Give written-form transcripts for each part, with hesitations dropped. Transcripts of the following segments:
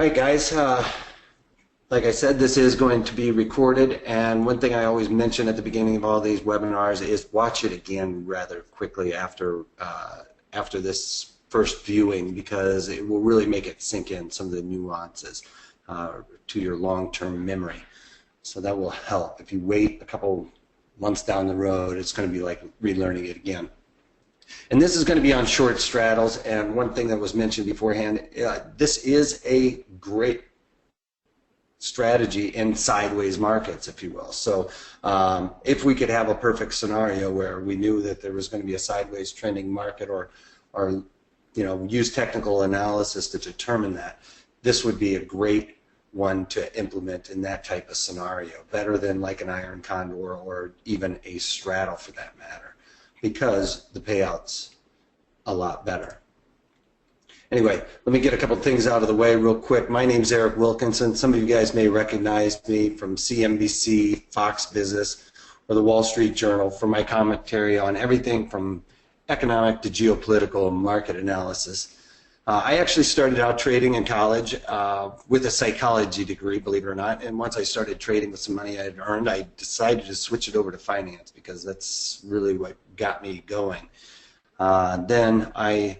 All right, guys. Like I said, this is going to be recorded, and one thing I always mention at the beginning of all these webinars is watch it again rather quickly after this first viewing, because it will really make it sink in some of the nuances to your long-term memory. So that will help. If you wait a couple months down the road, it's going to be like relearning it again. And this is going to be on short straddles, and one thing that was mentioned beforehand, this is a great strategy in sideways markets, if you will. So if we could have a perfect scenario where we knew that there was going to be a sideways trending market, or use technical analysis to determine that, this would be a great one to implement in that type of scenario, better than like an iron condor or even a straddle for that matter, because the payout's a lot better. Anyway, let me get a couple things out of the way real quick. My name's Eric Wilkinson. Some of you guys may recognize me from CNBC, Fox Business, or the Wall Street Journal for my commentary on everything from economic to geopolitical and market analysis. I actually started out trading in college with a psychology degree, believe it or not, and once I started trading with some money I had earned, I decided to switch it over to finance because that's really what got me going. Then I,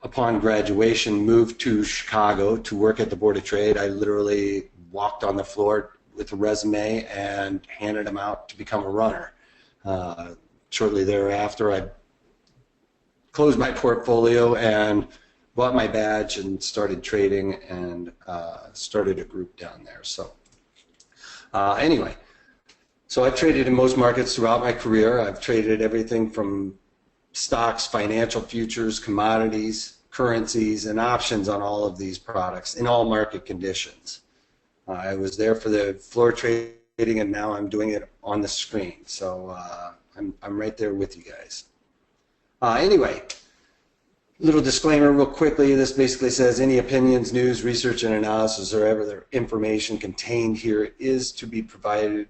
upon graduation, moved to Chicago to work at the Board of Trade. I literally walked on the floor with a resume and handed them out to become a runner. Shortly thereafter, I closed my portfolio and bought my badge and started trading, and started a group down there. So anyway, so I've traded in most markets throughout my career. I've traded everything from stocks, financial futures, commodities, currencies, and options on all of these products in all market conditions. I was there for the floor trading, and now I'm doing it on the screen. So I'm right there with you guys. Anyway, little disclaimer real quickly. This basically says any opinions, news, research, and analysis or other information contained here is to be provided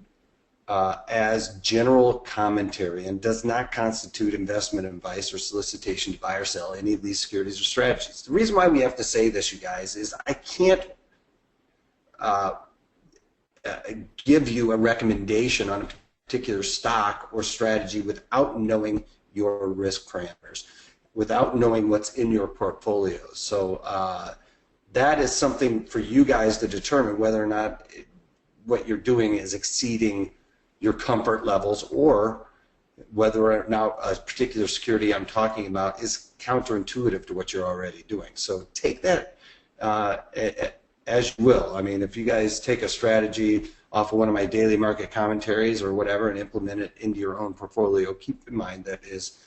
as general commentary and does not constitute investment advice or solicitation to buy or sell any of these securities or strategies. The reason why we have to say this, you guys, is I can't give you a recommendation on a particular stock or strategy without knowing your risk parameters, without knowing what's in your portfolio. So that is something for you guys to determine whether or not what you're doing is exceeding your comfort levels, or whether or not a particular security I'm talking about is counterintuitive to what you're already doing. So take that as you will. I mean, if you guys take a strategy off of one of my daily market commentaries or whatever and implement it into your own portfolio, keep in mind that is,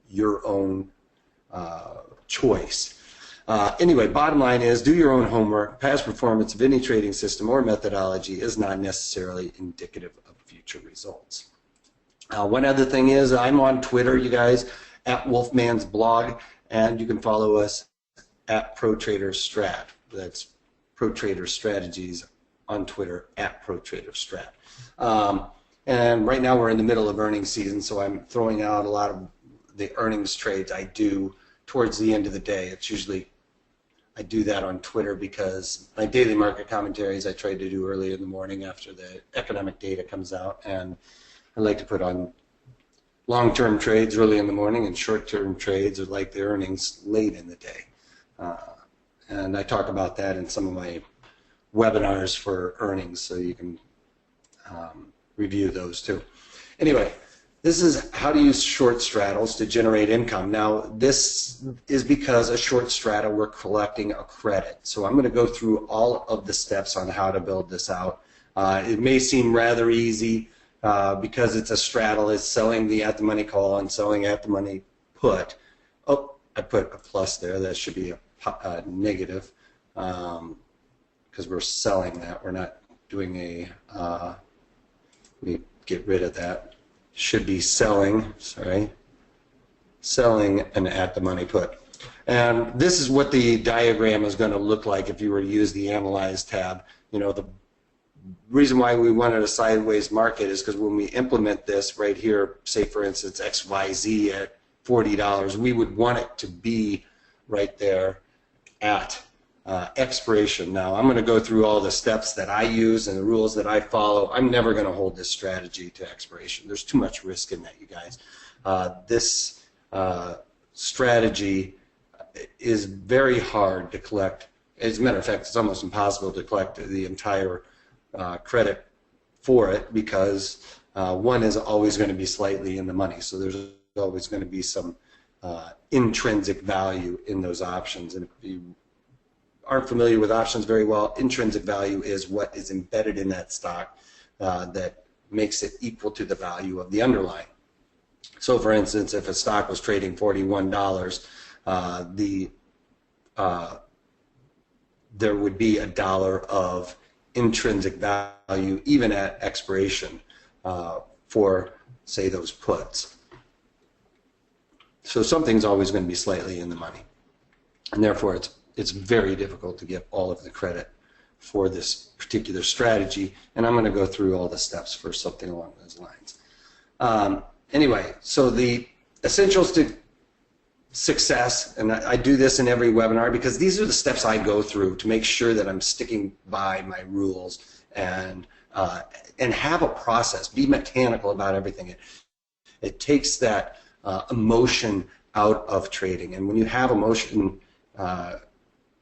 your own choice. Anyway, bottom line is, do your own homework. Past performance of any trading system or methodology is not necessarily indicative of future results. One other thing is, I'm on Twitter, you guys, at Wolfman's blog, and you can follow us at ProTraderStrat. That's ProTrader Strategies on Twitter, at ProTraderStrat. And right now we're in the middle of earnings season, so I'm throwing out a lot of the earnings trades I do towards the end of the day. It's usually, I do that on Twitter because my daily market commentaries I try to do early in the morning after the economic data comes out, and I like to put on long-term trades early in the morning and short-term trades are like the earnings late in the day. And I talk about that in some of my webinars for earnings, so you can review those too. Anyway, this is how to use short straddles to generate income. Now, this is because a short straddle, we're collecting a credit. So I'm going to go through all of the steps on how to build this out. It may seem rather easy because it's a straddle. It's selling the at-the-money call and selling at-the-money put. Oh, I put a plus there. That should be a negative because we're selling that. We're not doing a, let me get rid of that. Should be selling, sorry, selling an at-the-money put. And this is what the diagram is going to look like if you were to use the Analyze tab. You know, the reason why we wanted a sideways market is because when we implement this right here, say for instance XYZ at $40, we would want it to be right there at Expiration. Now, I'm going to go through all the steps that I use and the rules that I follow. I'm never going to hold this strategy to expiration. There's too much risk in that, you guys. This strategy is very hard to collect. As a matter of fact, it's almost impossible to collect the entire credit for it, because one is always going to be slightly in the money. So there's always going to be some intrinsic value in those options. And if you aren't familiar with options very well, intrinsic value is what is embedded in that stock that makes it equal to the value of the underlying. So for instance, if a stock was trading $41, there would be $1 of intrinsic value even at expiration for, say, those puts. So something's always going to be slightly in the money, and therefore it's very difficult to get all of the credit for this particular strategy, and I'm going to go through all the steps for something along those lines. Anyway, so the essentials to success, and I do this in every webinar because these are the steps I go through to make sure that I'm sticking by my rules and have a process, be mechanical about everything. It takes that emotion out of trading, and when you have emotion,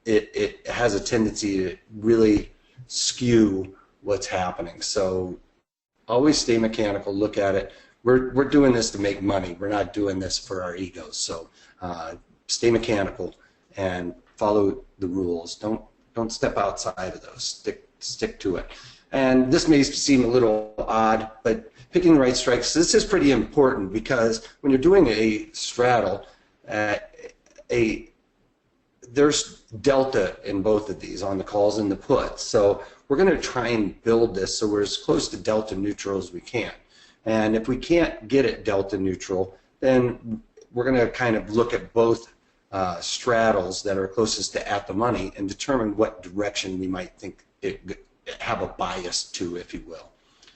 it has a tendency to really skew what's happening. So always stay mechanical, look at it. We're doing this to make money. We're not doing this for our egos. So stay mechanical and follow the rules. Don't step outside of those. Stick to it. And this may seem a little odd, but picking the right strikes, this is pretty important, because when you're doing a straddle, there's delta in both of these, on the calls and the puts. So we're going to try and build this so we're as close to delta neutral as we can. And if we can't get it delta neutral, then we're going to kind of look at both straddles that are closest to at the money and determine what direction we might think it have a bias to, if you will.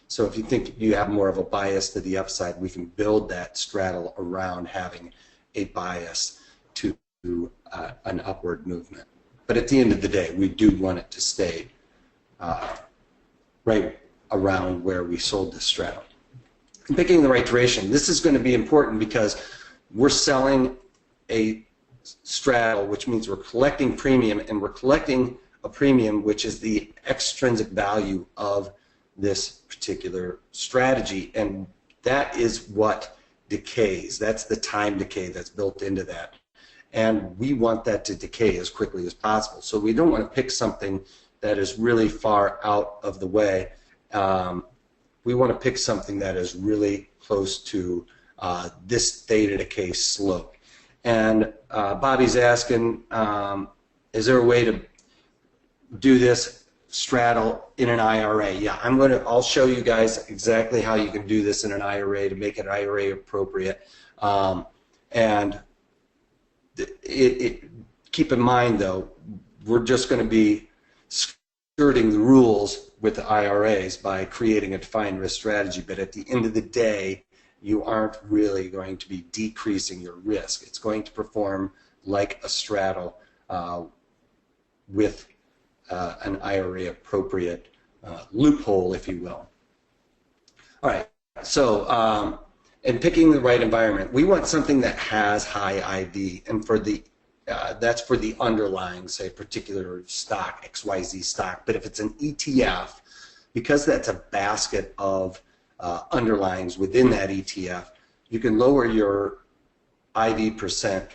So if you think you have more of a bias to the upside, we can build that straddle around having a bias to an upward movement. But at the end of the day, we do want it to stay right around where we sold this straddle. And picking the right duration, this is going to be important because we're selling a straddle, which means we're collecting premium, and we're collecting a premium which is the extrinsic value of this particular strategy, and that is what decays. That's the time decay that's built into that, and we want that to decay as quickly as possible. So we don't want to pick something that is really far out of the way. We want to pick something that is really close to this theta decay slope. And Bobby's asking, is there a way to do this straddle in an IRA? Yeah, I'll show you guys exactly how you can do this in an IRA to make it IRA appropriate. And keep in mind, though, we're just going to be skirting the rules with the IRAs by creating a defined risk strategy, but at the end of the day, you aren't really going to be decreasing your risk. It's going to perform like a straddle with an IRA appropriate loophole, if you will. All right, so in picking the right environment, we want something that has high IV, and for the that's for the underlying, say, particular stock, XYZ stock. But if it's an ETF, because that's a basket of underlyings within that ETF, you can lower your IV percent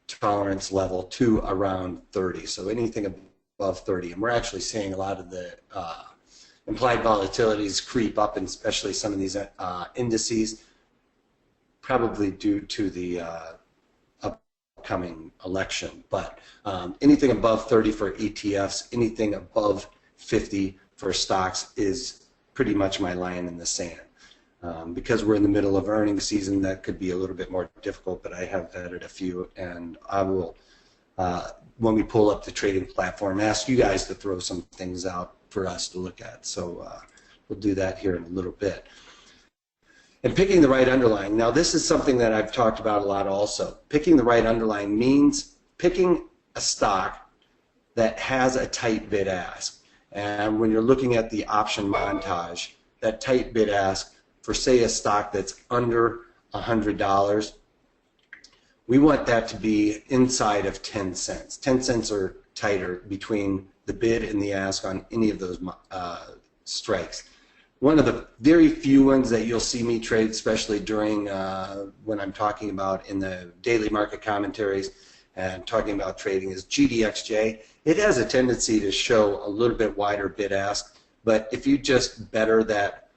tolerance level to around 30. So anything above 30. And we're actually seeing a lot of the implied volatilities creep up, and especially some of these indices, probably due to the upcoming election. But anything above 30 for ETFs, anything above 50 for stocks is pretty much my line in the sand. Because we're in the middle of earnings season, that could be a little bit more difficult, but I have vetted a few, and I will, when we pull up the trading platform, ask you guys to throw some things out for us to look at. So we'll do that here in a little bit. And picking the right underlying. Now, this is something that I've talked about a lot also. Picking the right underlying means picking a stock that has a tight bid ask. And when you're looking at the option montage, that tight bid ask for, say, a stock that's under $100, we want that to be inside of 10 cents. 10 cents or tighter between the bid and the ask on any of those strikes. One of the very few ones that you'll see me trade, especially during when I'm talking about in the daily market commentaries and talking about trading, is GDXJ. It has a tendency to show a little bit wider bid ask, but if you just better that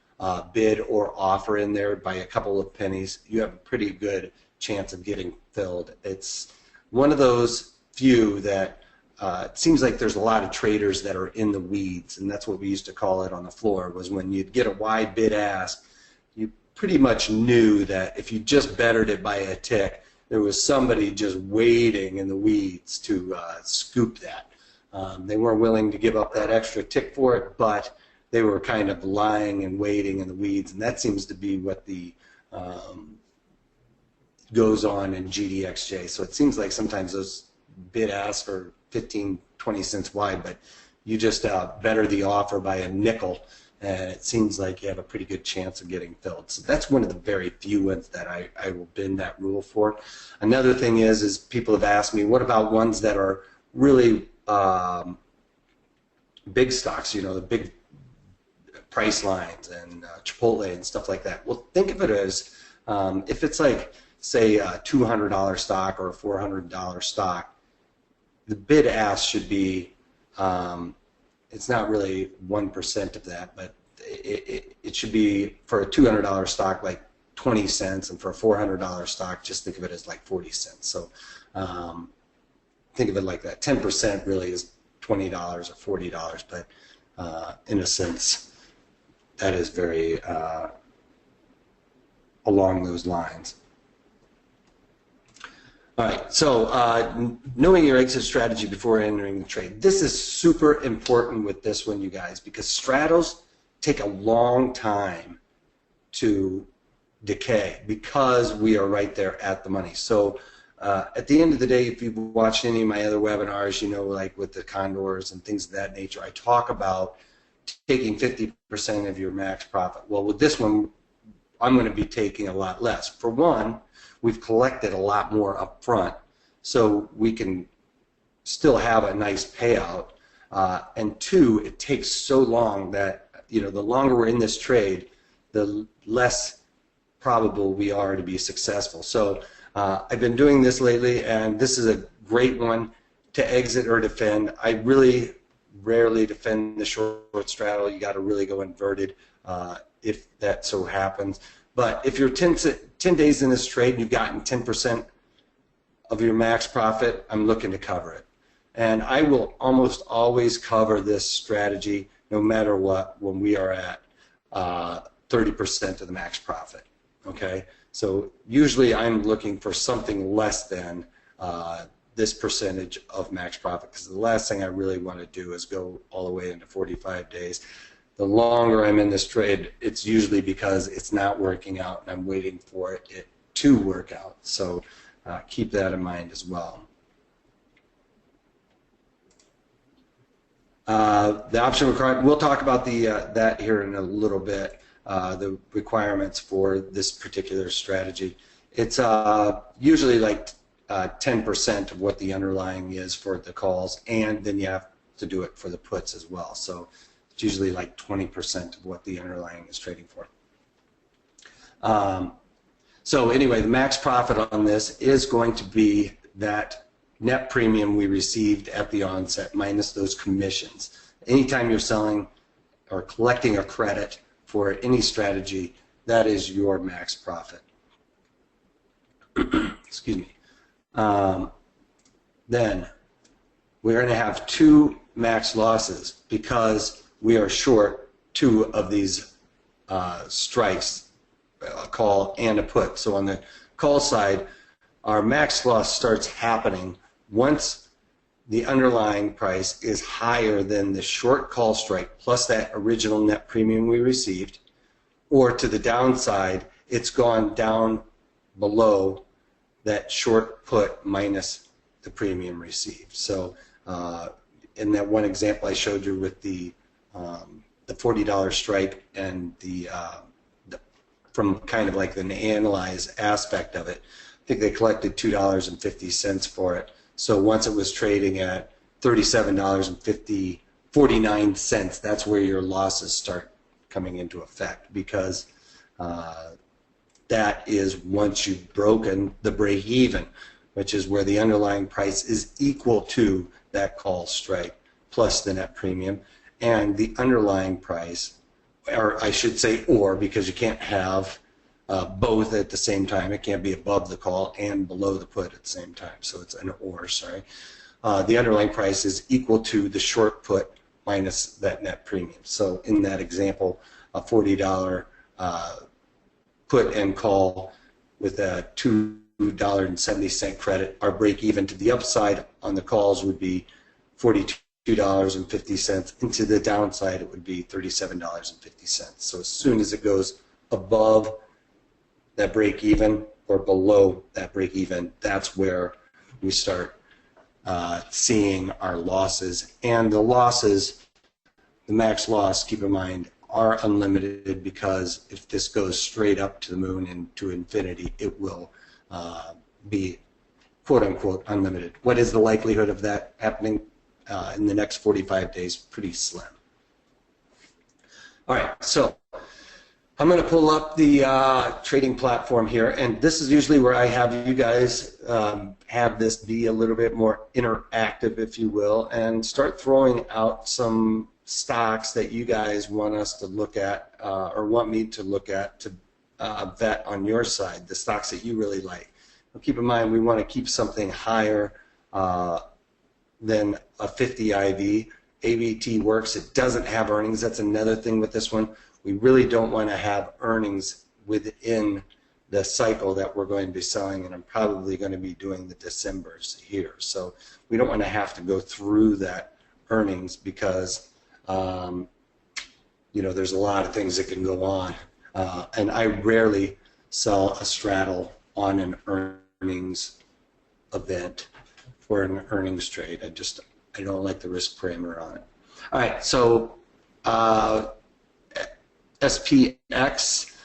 bid or offer in there by a couple of pennies, you have a pretty good chance of getting filled. It's one of those few that it seems like there's a lot of traders that are in the weeds, and that's what we used to call it on the floor, was when you'd get a wide bid ask, you pretty much knew that if you just bettered it by a tick, there was somebody just waiting in the weeds to scoop that. They weren't willing to give up that extra tick for it, but they were kind of lying and waiting in the weeds, and that seems to be what the goes on in GDXJ. So it seems like sometimes those bid asks are 15, 20 cents wide, but you just better the offer by a nickel, and it seems like you have a pretty good chance of getting filled. So that's one of the very few ones that I will bend that rule for. Another thing is people have asked me, what about ones that are really big stocks, you know, the big price lines and Chipotle and stuff like that? Well, think of it as if it's like, say, a $200 stock or a $400 stock, the bid ask should be, it's not really 1% of that, but it should be, for a $200 stock, like 20 cents, and for a $400 stock, just think of it as like 40 cents. So think of it like that. 10% really is $20 or $40, but in a sense, that is very along those lines. All right, so knowing your exit strategy before entering the trade. This is super important with this one, you guys, because straddles take a long time to decay because we are right there at the money. So at the end of the day, if you've watched any of my other webinars, you know, like with the condors and things of that nature, I talk about taking 50% of your max profit. Well, with this one, I'm going to be taking a lot less. For one, we've collected a lot more up front, so we can still have a nice payout. And two, it takes so long that, you know, the longer we're in this trade, the less probable we are to be successful. So I've been doing this lately, and this is a great one to exit or defend. I really rarely defend the short straddle. You got to really go inverted if that so happens. But if you're 10 days in this trade and you've gotten 10% of your max profit, I'm looking to cover it. And I will almost always cover this strategy no matter what when we are at 30% of the max profit. Okay? So usually I'm looking for something less than this percentage of max profit, because the last thing I really want to do is go all the way into 45 days. The longer I'm in this trade, it's usually because it's not working out and I'm waiting for it to work out. So keep that in mind as well. The option requirement, we'll talk about that here in a little bit, the requirements for this particular strategy. It's usually like 10% of what the underlying is for the calls, and then you have to do it for the puts as well. So it's usually like 20% of what the underlying is trading for. So anyway, the max profit on this is going to be that net premium we received at the onset minus those commissions. Anytime you're selling or collecting a credit for any strategy, that is your max profit. Excuse me. Then we're going to have two max losses because we are short two of these strikes, a call and a put. So on the call side, our max loss starts happening once the underlying price is higher than the short call strike plus that original net premium we received, or to the downside, it's gone down below that short put minus the premium received. So in that one example I showed you with the $40 strike and the from kind of like an analyze aspect of it, I think they collected $2.50 for it. So once it was trading at $37.49, that's where your losses start coming into effect, because that is once you've broken the break even, which is where the underlying price is equal to that call strike plus the net premium, and the underlying price, or I should say or, because you can't have both at the same time. It can't be above the call and below the put at the same time. So it's an or, sorry. The underlying price is equal to the short put minus that net premium. So in that example, a $40 put and call with a $2.70 credit, our break even to the upside on the calls would be $42.50. Into the downside, it would be $37.50. So as soon as it goes above that break even or below that break even, that's where we start seeing our losses. And the losses, the max loss, keep in mind, are unlimited, because if this goes straight up to the moon and to infinity, it will be quote-unquote unlimited. What is the likelihood of that happening in the next 45 days? Pretty slim. All right, so I'm going to pull up the trading platform here, and this is usually where I have you guys have this be a little bit more interactive, if you will, and start throwing out some stocks that you guys want us to look at or want me to look at to vet on your side, the stocks that you really like. Now, keep in mind, we want to keep something higher than a 50 IV. ABT works. It doesn't have earnings. That's another thing with this one. We really don't want to have earnings within the cycle that we're going to be selling, and I'm probably going to be doing the Decembers here. So we don't want to have to go through that earnings, because you know, there's a lot of things that can go on, and I rarely sell a straddle on an earnings event for an earnings trade. I don't like the risk parameter on it. All right, so SPX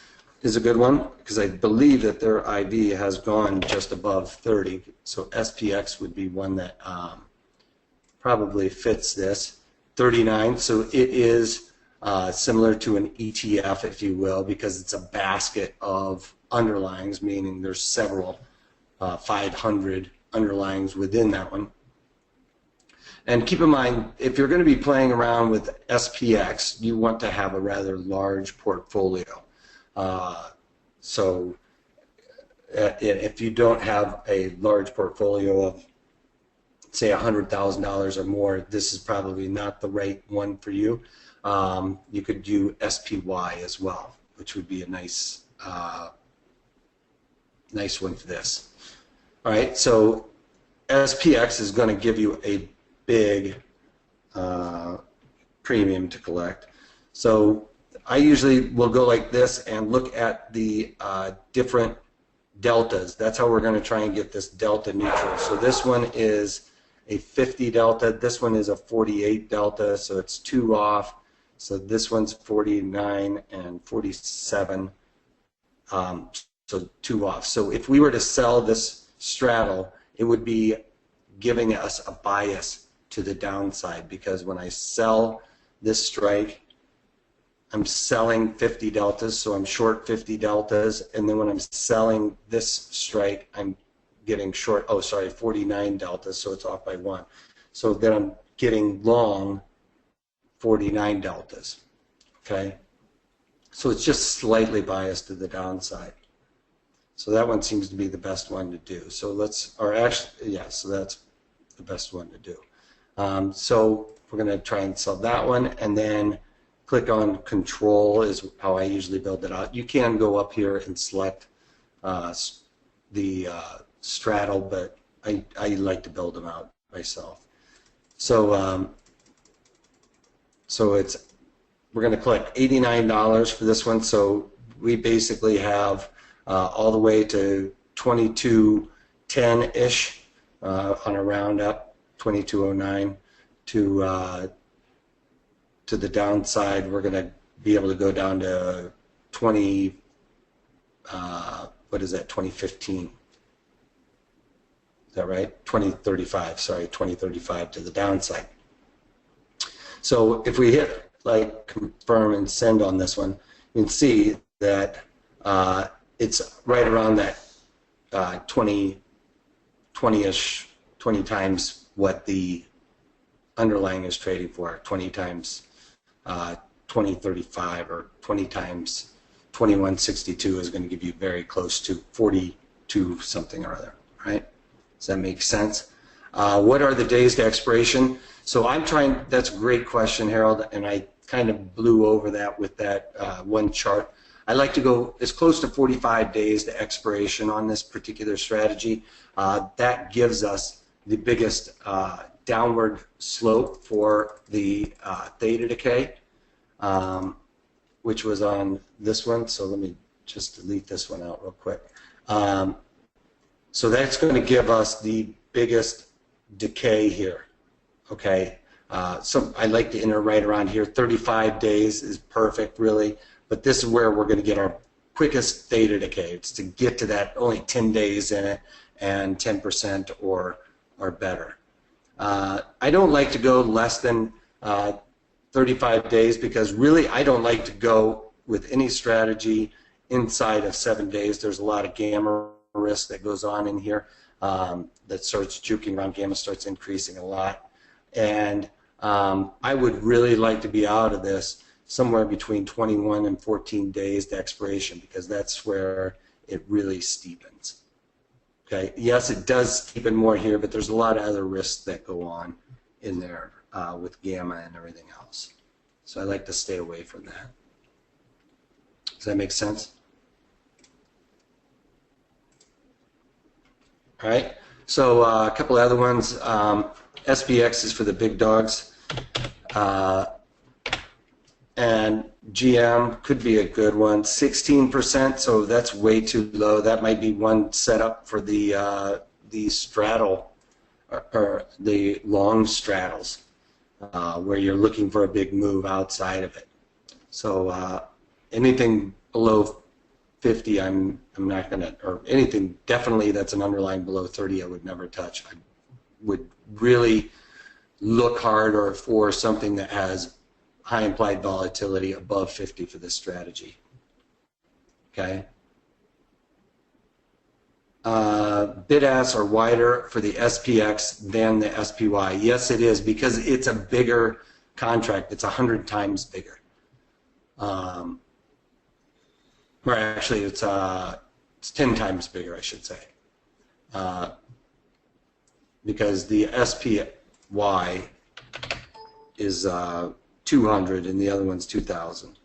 is a good one, because I believe that their IV has gone just above 30. So SPX would be one that probably fits this. 39, so it is similar to an ETF, if you will, because it's a basket of underlyings, meaning there's several 500 underlyings within that one. And keep in mind, if you're going to be playing around with SPX, you want to have a rather large portfolio. So if you don't have a large portfolio of, say, $100,000 or more, this is probably not the right one for you. You could do SPY as well, which would be a nice nice one for this. All right, so SPX is going to give you a big premium to collect. So I usually will go like this and look at the different deltas. That's how we're going to try and get this delta neutral. So this one is a 50 delta. This one is a 48 delta, so it's 2 off. So this one's 49 and 47, so 2 off. So if we were to sell this straddle, it would be giving us a bias to the downside, because when I sell this strike, I'm selling 50 deltas, so I'm short 50 deltas, and then when I'm selling this strike, I'm getting short, 49 deltas, so it's off by 1. So then I'm getting long 49 deltas, okay? So it's just slightly biased to the downside. So that one seems to be the best one to do. So so that's the best one to do. So we're going to try and sell that one, and then click on control is how I usually build it out. You can go up here and select the straddle, but I like to build them out myself. So we're going to collect $89 for this one. So we basically have all the way to 2210-ish on a roundup, 2209. to the downside, we're going to be able to go down to 20. What is that? 2015. Is that right? 2035. Sorry, 2035 to the downside. So if we hit like confirm and send on this one, you can see that it's right around that 20-ish, 20 times what the underlying is trading for, 20 times 2035 or 20 times 2162 is going to give you very close to 42 something or other, right? Does that make sense? What are the days to expiration? So I'm trying, that's a great question, Harold, and I kind of blew over that with that one chart. I like to go as close to 45 days to expiration on this particular strategy. That gives us the biggest downward slope for the theta decay, which was on this one. So let me just delete this one out real quick. So that's going to give us the biggest decay here. Okay, so I like to enter right around here. 35 days is perfect, really. But this is where we're going to get our quickest theta decay. It's to get to that only 10 days in it and 10% or better. I don't like to go less than 35 days because really I don't like to go with any strategy inside of 7 days. There's a lot of gamma risk that goes on in here that starts juking around. Gamma starts increasing a lot. And I would really like to be out of this somewhere between 21 and 14 days to expiration because that's where it really steepens. Okay. Yes, it does steepen more here, but there's a lot of other risks that go on in there with gamma and everything else. So I like to stay away from that. Does that make sense? All right. So a couple other ones. SPX is for the big dogs. And GM could be a good one, 16%. So that's way too low. That might be one setup for the straddle or the long straddles, where you're looking for a big move outside of it. So anything below 50, I'm not going to, or anything definitely that's an underlying below 30, I would never touch. I would really look harder for something that has high implied volatility above 50 for this strategy. Okay. Bid-ask are wider for the SPX than the SPY. Yes, it is because it's a bigger contract. It's 100 times bigger. Or actually, it's 10 times bigger, I should say. Because the SPY is 200 and the other one's 2,000.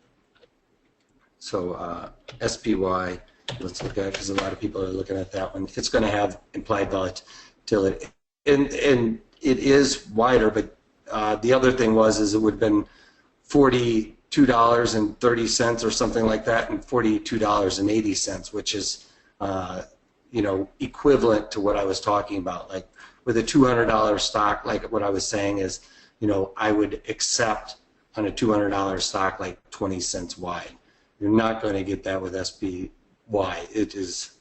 So SPY, let's look at it because a lot of people are looking at that one. It's going to have implied volatility, and it is wider. But the other thing is it would have been $42.30 or something like that, and $42.80, which is equivalent to what I was talking about. Like with a $200 stock, like what I was saying is, I would accept on a $200 stock like 20 cents wide. You're not going to get that with SPY. It is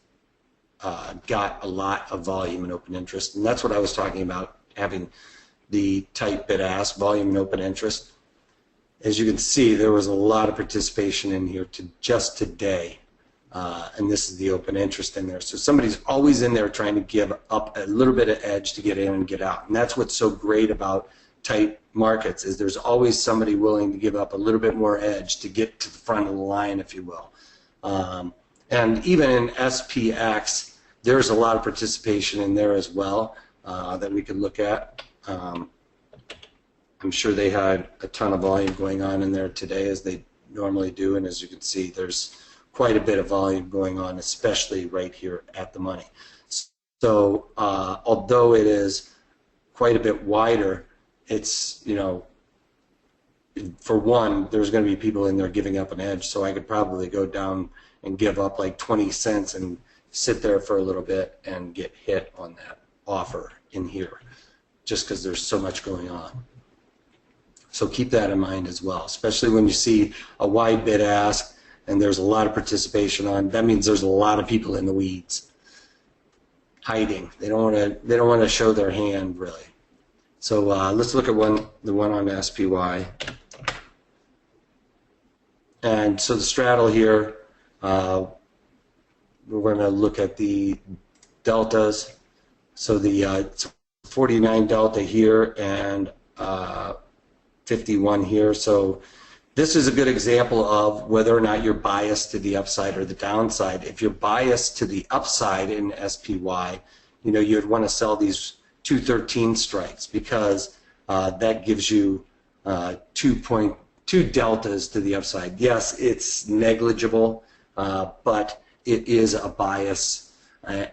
got a lot of volume and open interest, and that's what I was talking about, having the tight bid-ask, volume and open interest. As you can see, there was a lot of participation in here just today, and this is the open interest in there. So somebody's always in there trying to give up a little bit of edge to get in and get out, and that's what's so great about tight markets is there's always somebody willing to give up a little bit more edge to get to the front of the line, if you will. And even in SPX, there's a lot of participation in there as well that we could look at. I'm sure they had a ton of volume going on in there today, as they normally do, and as you can see, there's quite a bit of volume going on, especially right here at the money. So although it is quite a bit wider, it's, for one, there's going to be people in there giving up an edge, so I could probably go down and give up like 20 cents and sit there for a little bit and get hit on that offer in here just because there's so much going on. So keep that in mind as well, especially when you see a wide bid ask and there's a lot of participation on. That means there's a lot of people in the weeds, hiding. They don't want to. They don't want to show their hand really. So let's look at the one on SPY. And so the straddle here, we're going to look at the deltas. So the 49 delta here and 51 here. So this is a good example of whether or not you're biased to the upside or the downside. If you're biased to the upside in SPY, you'd want to sell these 213 strikes because that gives you 2.2 deltas to the upside. Yes, it's negligible, but it is a bias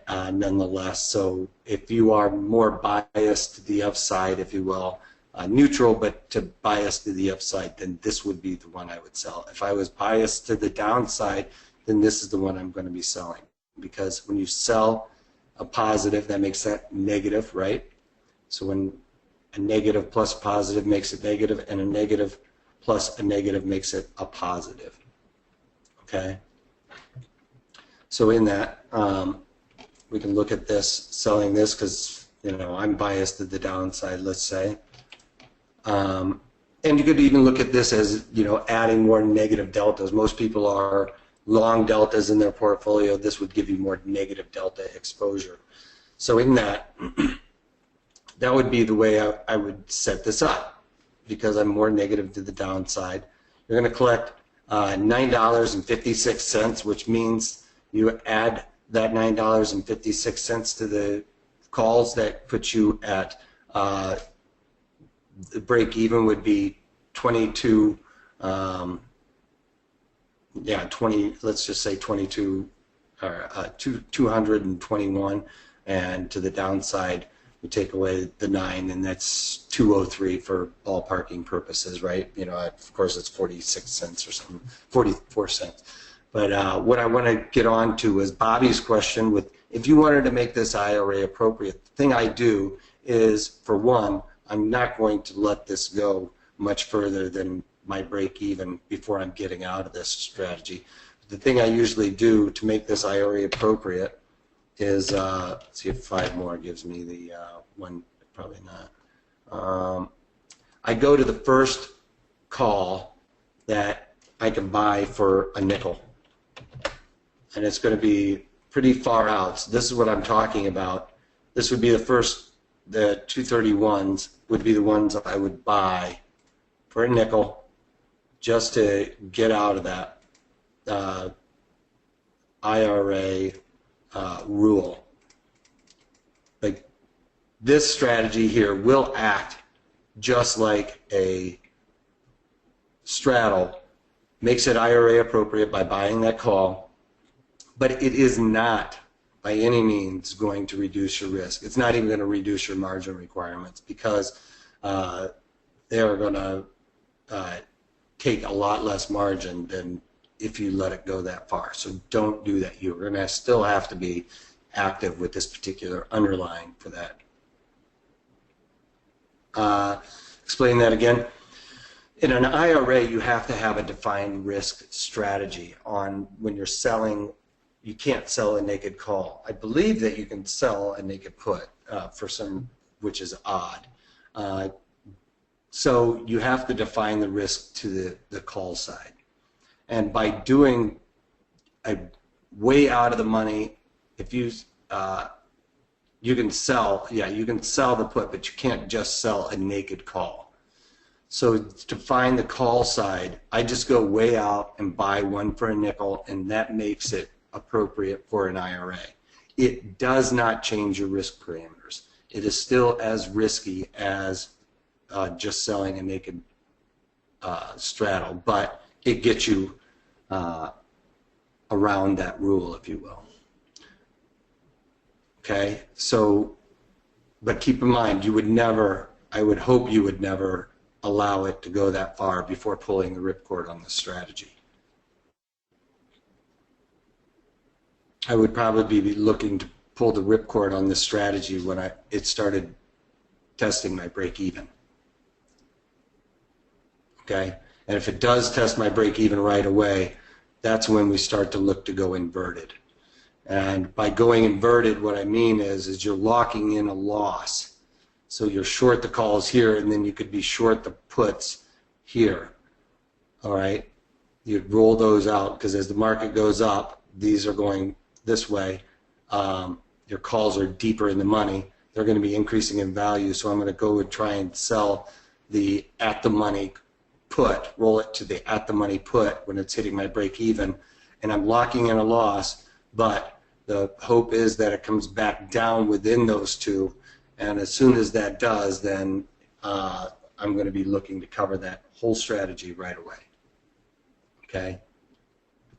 nonetheless. So if you are more biased to the upside, if you will, neutral but to bias to the upside, then this would be the one I would sell. If I was biased to the downside, then this is the one I'm going to be selling, because when you sell a positive, that makes that negative, right? So when a negative plus a positive makes it negative, and a negative plus a negative makes it a positive. Okay? So in that, we can look at this, selling this, because I'm biased to the downside, let's say. And you could even look at this as, adding more negative deltas. Most people are long deltas in their portfolio. This would give you more negative delta exposure. So in that, that would be the way I would set this up, because I'm more negative to the downside. You're going to collect $9.56, which means you add that $9.56 to the calls. That puts you at the break even would be 22, let's just say 22 or 221, and to the downside we take away the 9, and that's 203 for ballparking purposes, right? Of course it's 46 cents or something, 44 cents. But what I want to get on to is Bobby's question with, if you wanted to make this IRA appropriate, the thing I do is, for one, I'm not going to let this go much further than my break even before I'm getting out of this strategy. The thing I usually do to make this IRA appropriate is, let's see if 5 more gives me the one, probably not. I go to the first call that I can buy for a nickel. And it's going to be pretty far out. So this is what I'm talking about. This would be the first. The 231s would be the ones I would buy for a nickel, just to get out of that IRA rule. Like, this strategy here will act just like a straddle, makes it IRA appropriate by buying that call, but it is not by any means going to reduce your risk. It's not even going to reduce your margin requirements, because they are going to take a lot less margin than if you let it go that far. So don't do that. You're going to still have to be active with this particular underlying for that. Explain that again. In an IRA, you have to have a defined risk strategy on when you're selling. You can't sell a naked call. I believe that you can sell a naked put for some, which is odd. So you have to define the risk to the call side. And by doing a way out of the money, if you can sell, you can sell the put, but you can't just sell a naked call. So to find the call side, I just go way out and buy one for a nickel, and that makes it appropriate for an IRA. It does not change your risk parameters. It is still as risky as just selling a naked straddle, but it gets you around that rule, if you will. Okay, so, but keep in mind, you would never, I would hope you would never allow it to go that far before pulling the ripcord on the strategy. I would probably be looking to pull the ripcord on this strategy when it started testing my break even. okay? And if it does test my break even right away, that's when we start to look to go inverted. And by going inverted, what I mean is you're locking in a loss. So you're short the calls here, and then you could be short the puts here, all right? You'd roll those out, because as the market goes up, these are going this way. Your calls are deeper in the money. They're going to be increasing in value, so I'm going to go and try and sell the at-the-money put, roll it to the at-the-money put when it's hitting my break-even, and I'm locking in a loss, but the hope is that it comes back down within those two, and as soon as that does, then I'm going to be looking to cover that whole strategy right away. Okay?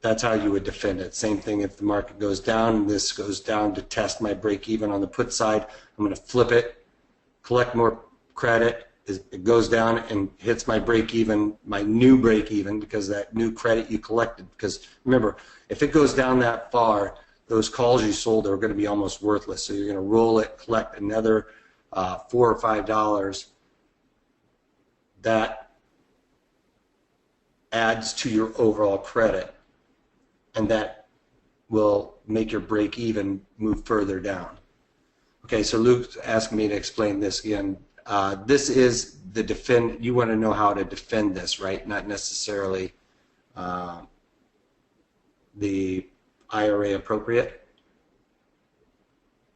That's how you would defend it. Same thing if the market goes down and this goes down to test my break-even on the put side. I'm going to flip it, collect more credit. It goes down and hits my break-even, my new break-even, because that new credit you collected. Because remember, if it goes down that far, those calls you sold are going to be almost worthless. So you're going to roll it, collect another $4 or $5. That adds to your overall credit, and that will make your break-even move further down. Okay, so Luke's asking me to explain this again. This is the defend. You want to know how to defend this, right? Not necessarily the IRA appropriate,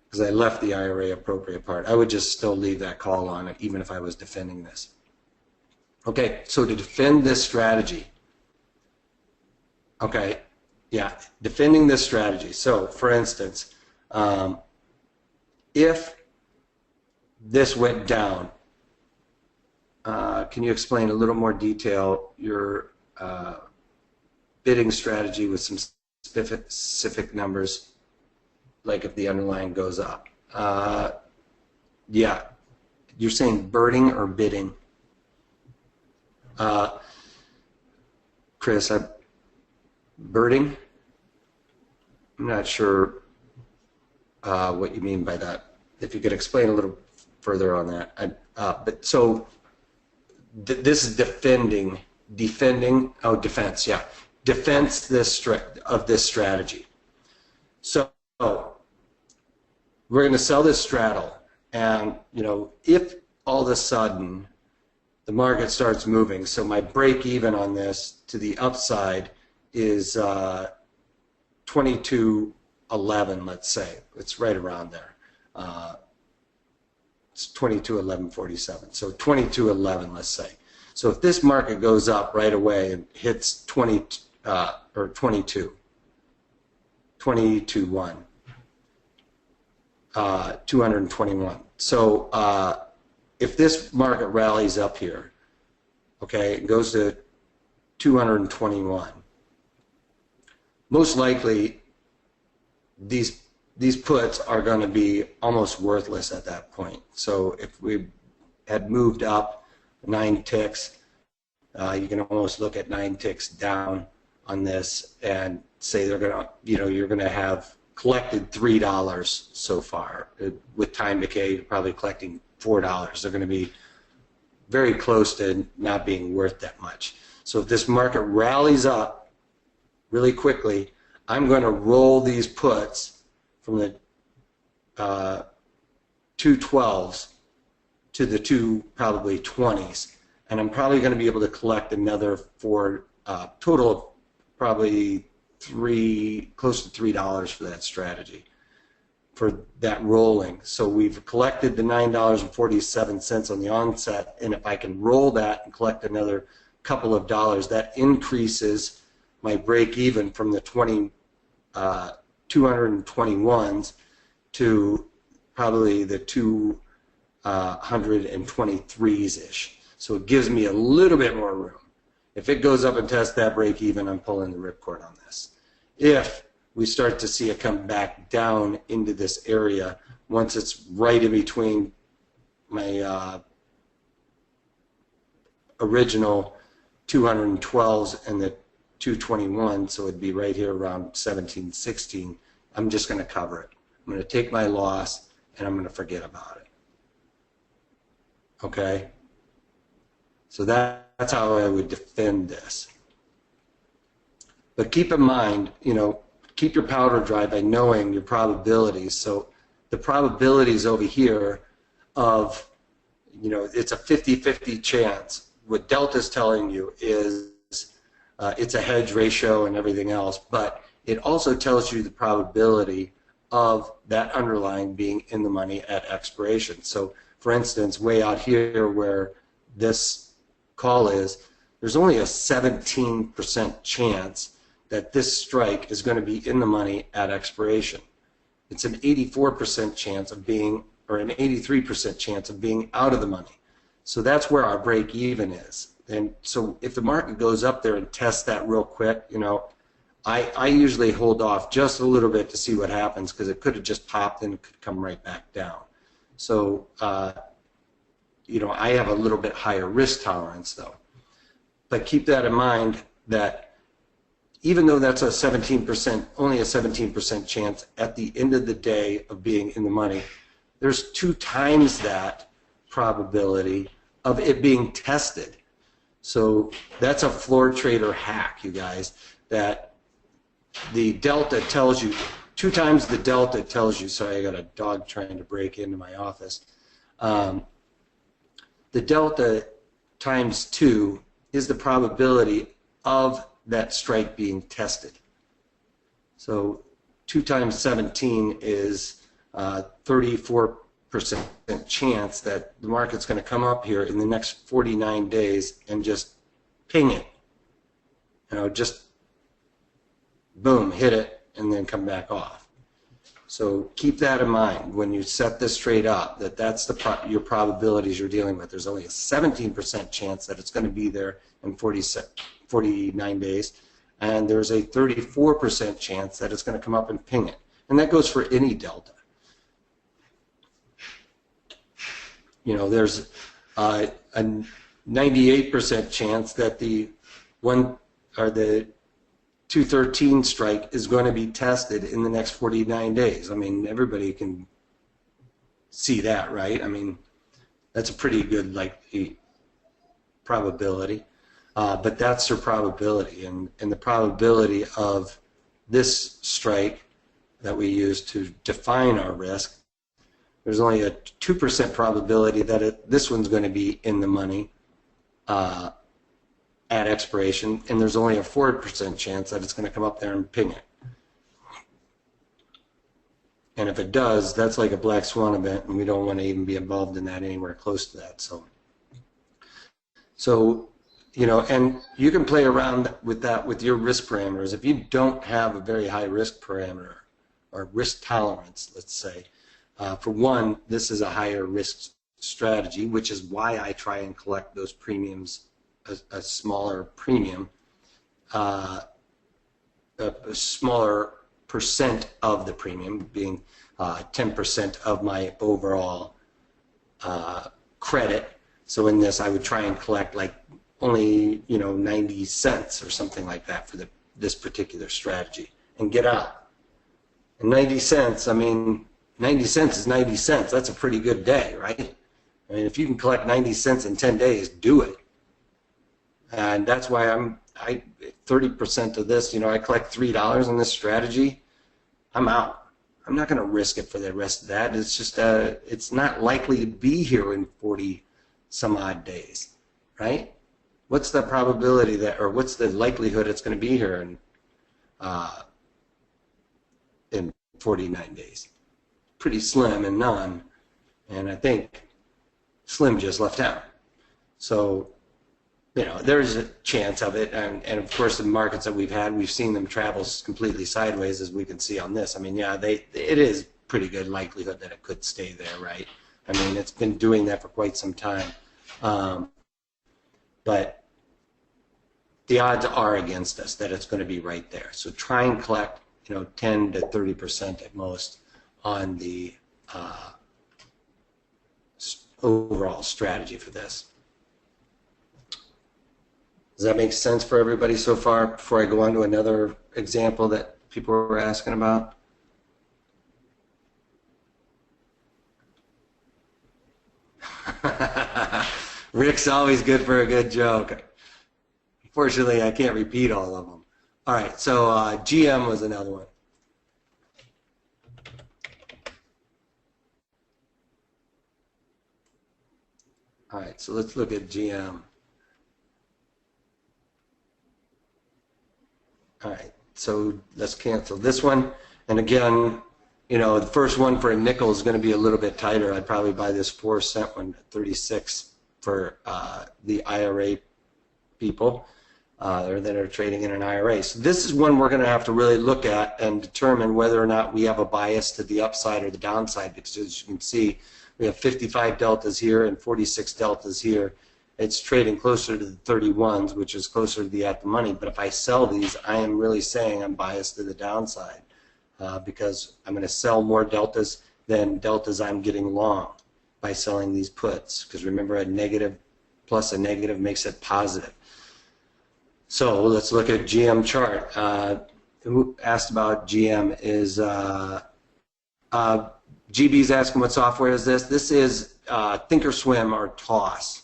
because I left the IRA appropriate part. I would just still leave that call on it, even if I was defending this. Okay, so to defend this strategy, okay, yeah, defending this strategy. So, for instance, if this went down, can you explain a little more detail your bidding strategy with some specific numbers, like if the underlying goes up? Yeah, you're saying birding or bidding? Chris, birding? I'm not sure what you mean by that. If you could explain a little further on that. But so this is defending, defense, yeah. Defense of this strategy. So we're going to sell this straddle, and if all of a sudden the market starts moving, so my break even on this to the upside is 2211, let's say. It's right around there. It's 2211.47. So 2211, let's say. So if this market goes up right away and hits 221, 221. So if this market rallies up here, okay, it goes to 221. Most likely, these puts are going to be almost worthless at that point. So if we had moved up 9 ticks, you can almost look at 9 ticks down on this and say they're going to, you're going to have collected $3 so far. With time decay, you're probably collecting $4. They're going to be very close to not being worth that much. So if this market rallies up really quickly, I'm going to roll these puts from the 212s to the probably 20s, and I'm probably going to be able to collect another total of probably close to $3 for that strategy, for that rolling. So we've collected the $9.47 on the onset, and if I can roll that and collect another couple of dollars, that increases my break even from the 221s to probably the 223s-ish. So it gives me a little bit more room. If it goes up and tests that break even, I'm pulling the ripcord on this. If we start to see it come back down into this area, once it's right in between my original 212s and the 221, so it'd be right here around 17, 16, I'm just going to cover it. I'm going to take my loss and I'm going to forget about it. Okay? So that that's how I would defend this. But keep in mind, keep your powder dry by knowing your probabilities. So the probabilities over here of, it's a 50-50 chance. What Delta's telling you is it's a hedge ratio and everything else, but it also tells you the probability of that underlying being in the money at expiration. So, for instance, way out here where this call is, there's only a 17% chance that this strike is going to be in the money at expiration. It's an 84% chance of being, or an 83% chance of being out of the money. So that's where our break even is. And so if the market goes up there and tests that real quick, I usually hold off just a little bit to see what happens, because it could have just popped and it could come right back down. So, I have a little bit higher risk tolerance though. But keep that in mind that even though that's only a 17% chance at the end of the day of being in the money, there's 2 times that probability of it being tested. So that's a floor trader hack, you guys, that the delta tells you, 2 times the delta tells you, sorry, I got a dog trying to break into my office. The delta times 2 is the probability of that strike being tested. So 2 times 17 is 34% chance that the market's going to come up here in the next 49 days and just ping it. Just boom, hit it, and then come back off. So keep that in mind when you set this trade up, that's your probabilities you're dealing with. There's only a 17% chance that it's going to be there in 49 days, and there's a 34% chance that it's going to come up and ping it. And that goes for any delta. There's a 98% chance that the 213 strike is going to be tested in the next 49 days. I mean, everybody can see that, right? I mean, that's a pretty good probability. But that's your probability, and the probability of this strike that we use to define our risk, there's only a 2% probability that this one's going to be in the money at expiration, and there's only a 4% chance that it's going to come up there and ping it. And if it does, that's like a black swan event, and we don't want to even be involved in that, anywhere close to that. So and you can play around with that with your risk parameters. If you don't have a very high risk parameter or risk tolerance, let's say, for one, this is a higher risk strategy, which is why I try and collect those premiums, a smaller premium, a smaller percent of the premium, being 10% of my overall credit. So in this, I would try and collect only 90 cents or something like that for this particular strategy and get out. And 90 cents, 90 cents is 90 cents. That's a pretty good day, right? I mean, if you can collect 90 cents in 10 days, do it. And that's why 30% of this, I collect $3 on this strategy, I'm out. I'm not going to risk it for the rest of that. It's just, it's not likely to be here in 40 some odd days, right? What's the probability that, or what's the likelihood it's going to be here in 49 days? Pretty slim and none, and I think slim just left out. So, there's a chance of it, and of course the markets that we've had, we've seen them travel completely sideways, as we can see on this. I mean, yeah, it is pretty good likelihood that it could stay there, right? I mean, it's been doing that for quite some time. But the odds are against us that it's going to be right there. So try and collect, 10 to 30% at most on the overall strategy for this. Does that make sense for everybody so far before I go on to another example that people were asking about? Rick's always good for a good joke. Unfortunately, I can't repeat all of them. All right, so GM was another one. All right, so let's look at GM. All right, so let's cancel this one. And again, you know, the first one for a nickel is going to be a little bit tighter. I'd probably buy this 4-cent one at 36 for the IRA people or that are trading in an IRA. So this is one we're going to have to really look at and determine whether or not we have a bias to the upside or the downside, because as you can see, we have 55 deltas here and 46 deltas here. It's trading closer to the 31s, which is closer to the at the money. But if I sell these, I am really saying I'm biased to the downside because I'm going to sell more deltas than deltas I'm getting long by selling these puts. Because remember, a negative plus a negative makes it positive. So let's look at GM chart. Who asked about GM is GB's asking what software is this? This is Thinkorswim or TOS.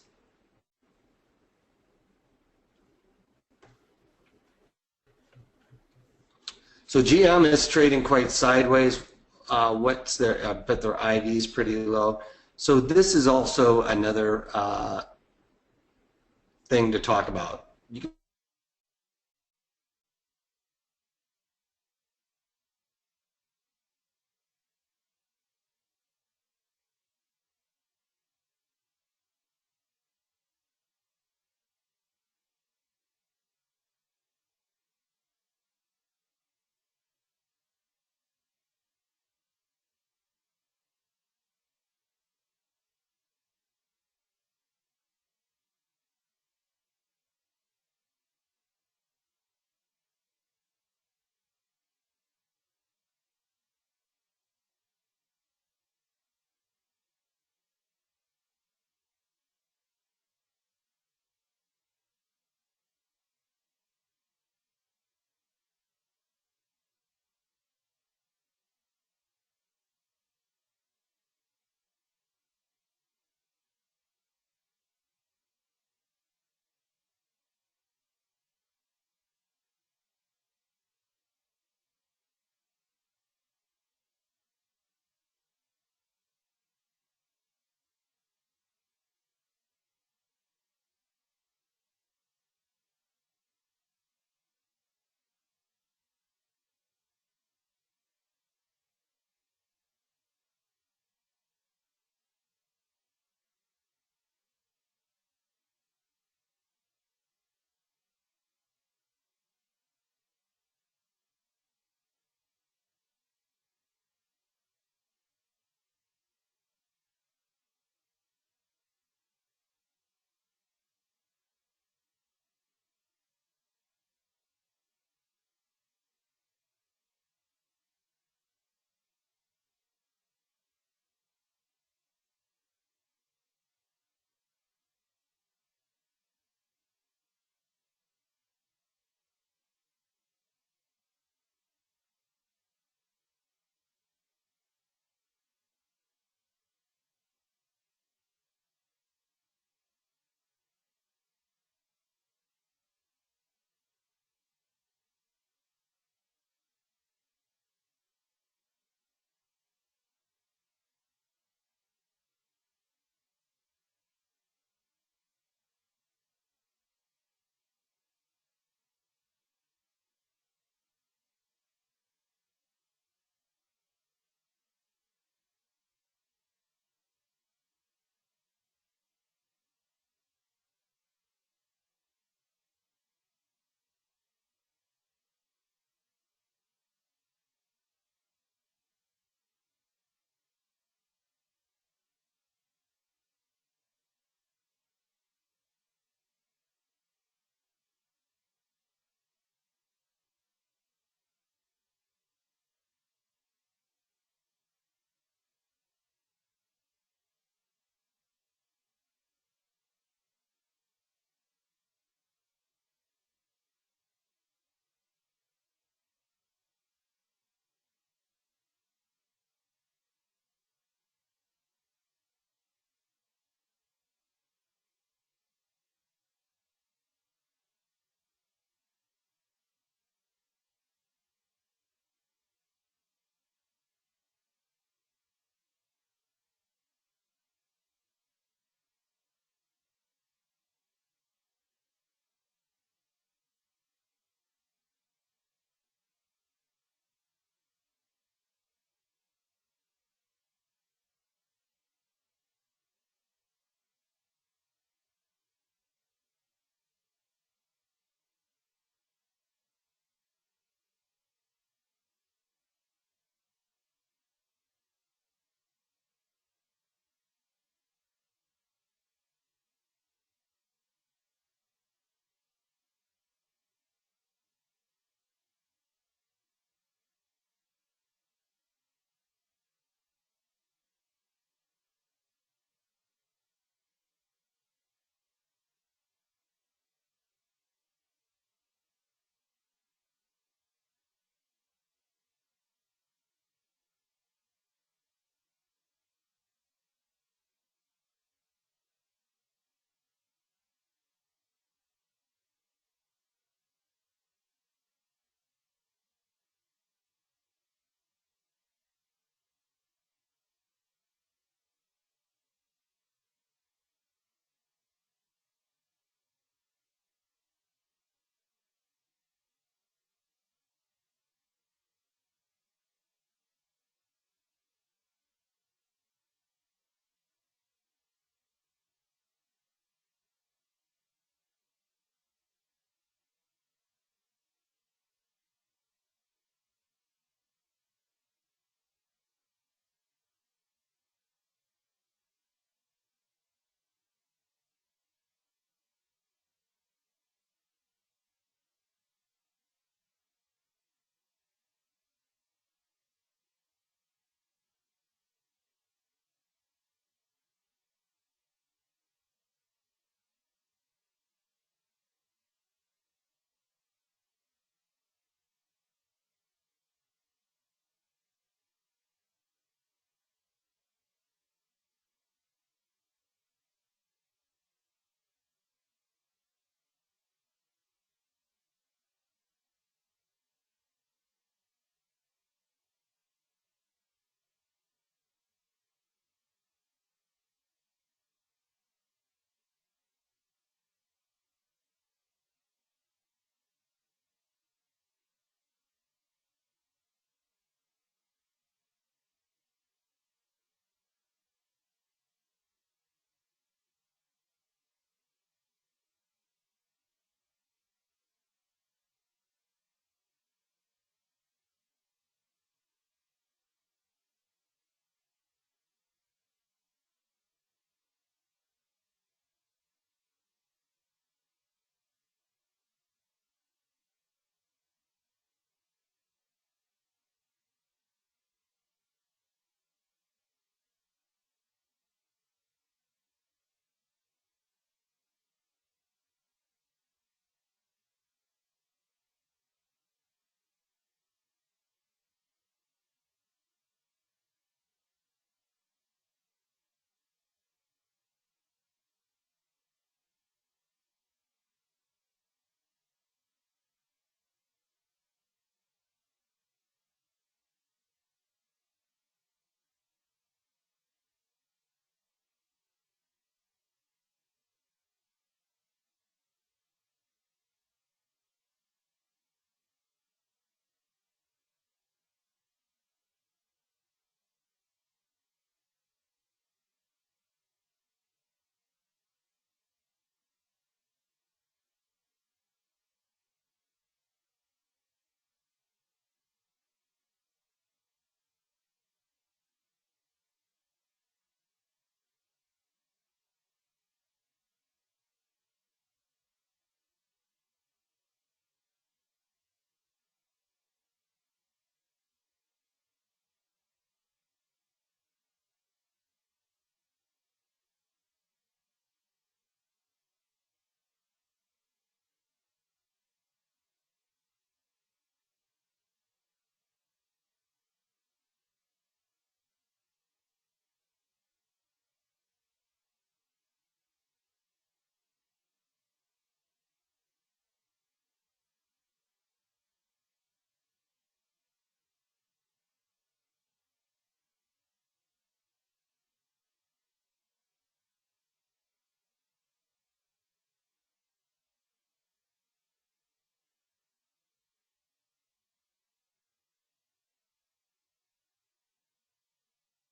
So GM is trading quite sideways. What's their? I bet their IV is pretty low. So this is also another thing to talk about. You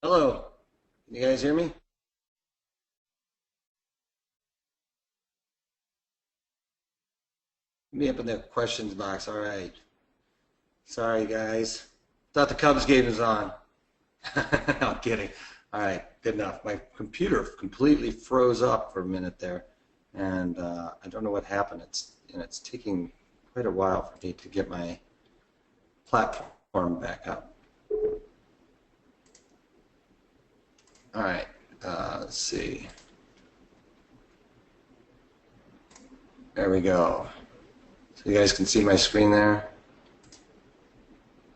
Hello, can you guys hear me? Hit me up in the questions box. All right. Sorry, guys. Thought the Cubs game was on. No, I'm kidding. All right, good enough. My computer completely froze up for a minute there, and I don't know what happened. It's taking quite a while for me to get my platform back up. All right, let's see. There we go. So you guys can see my screen there.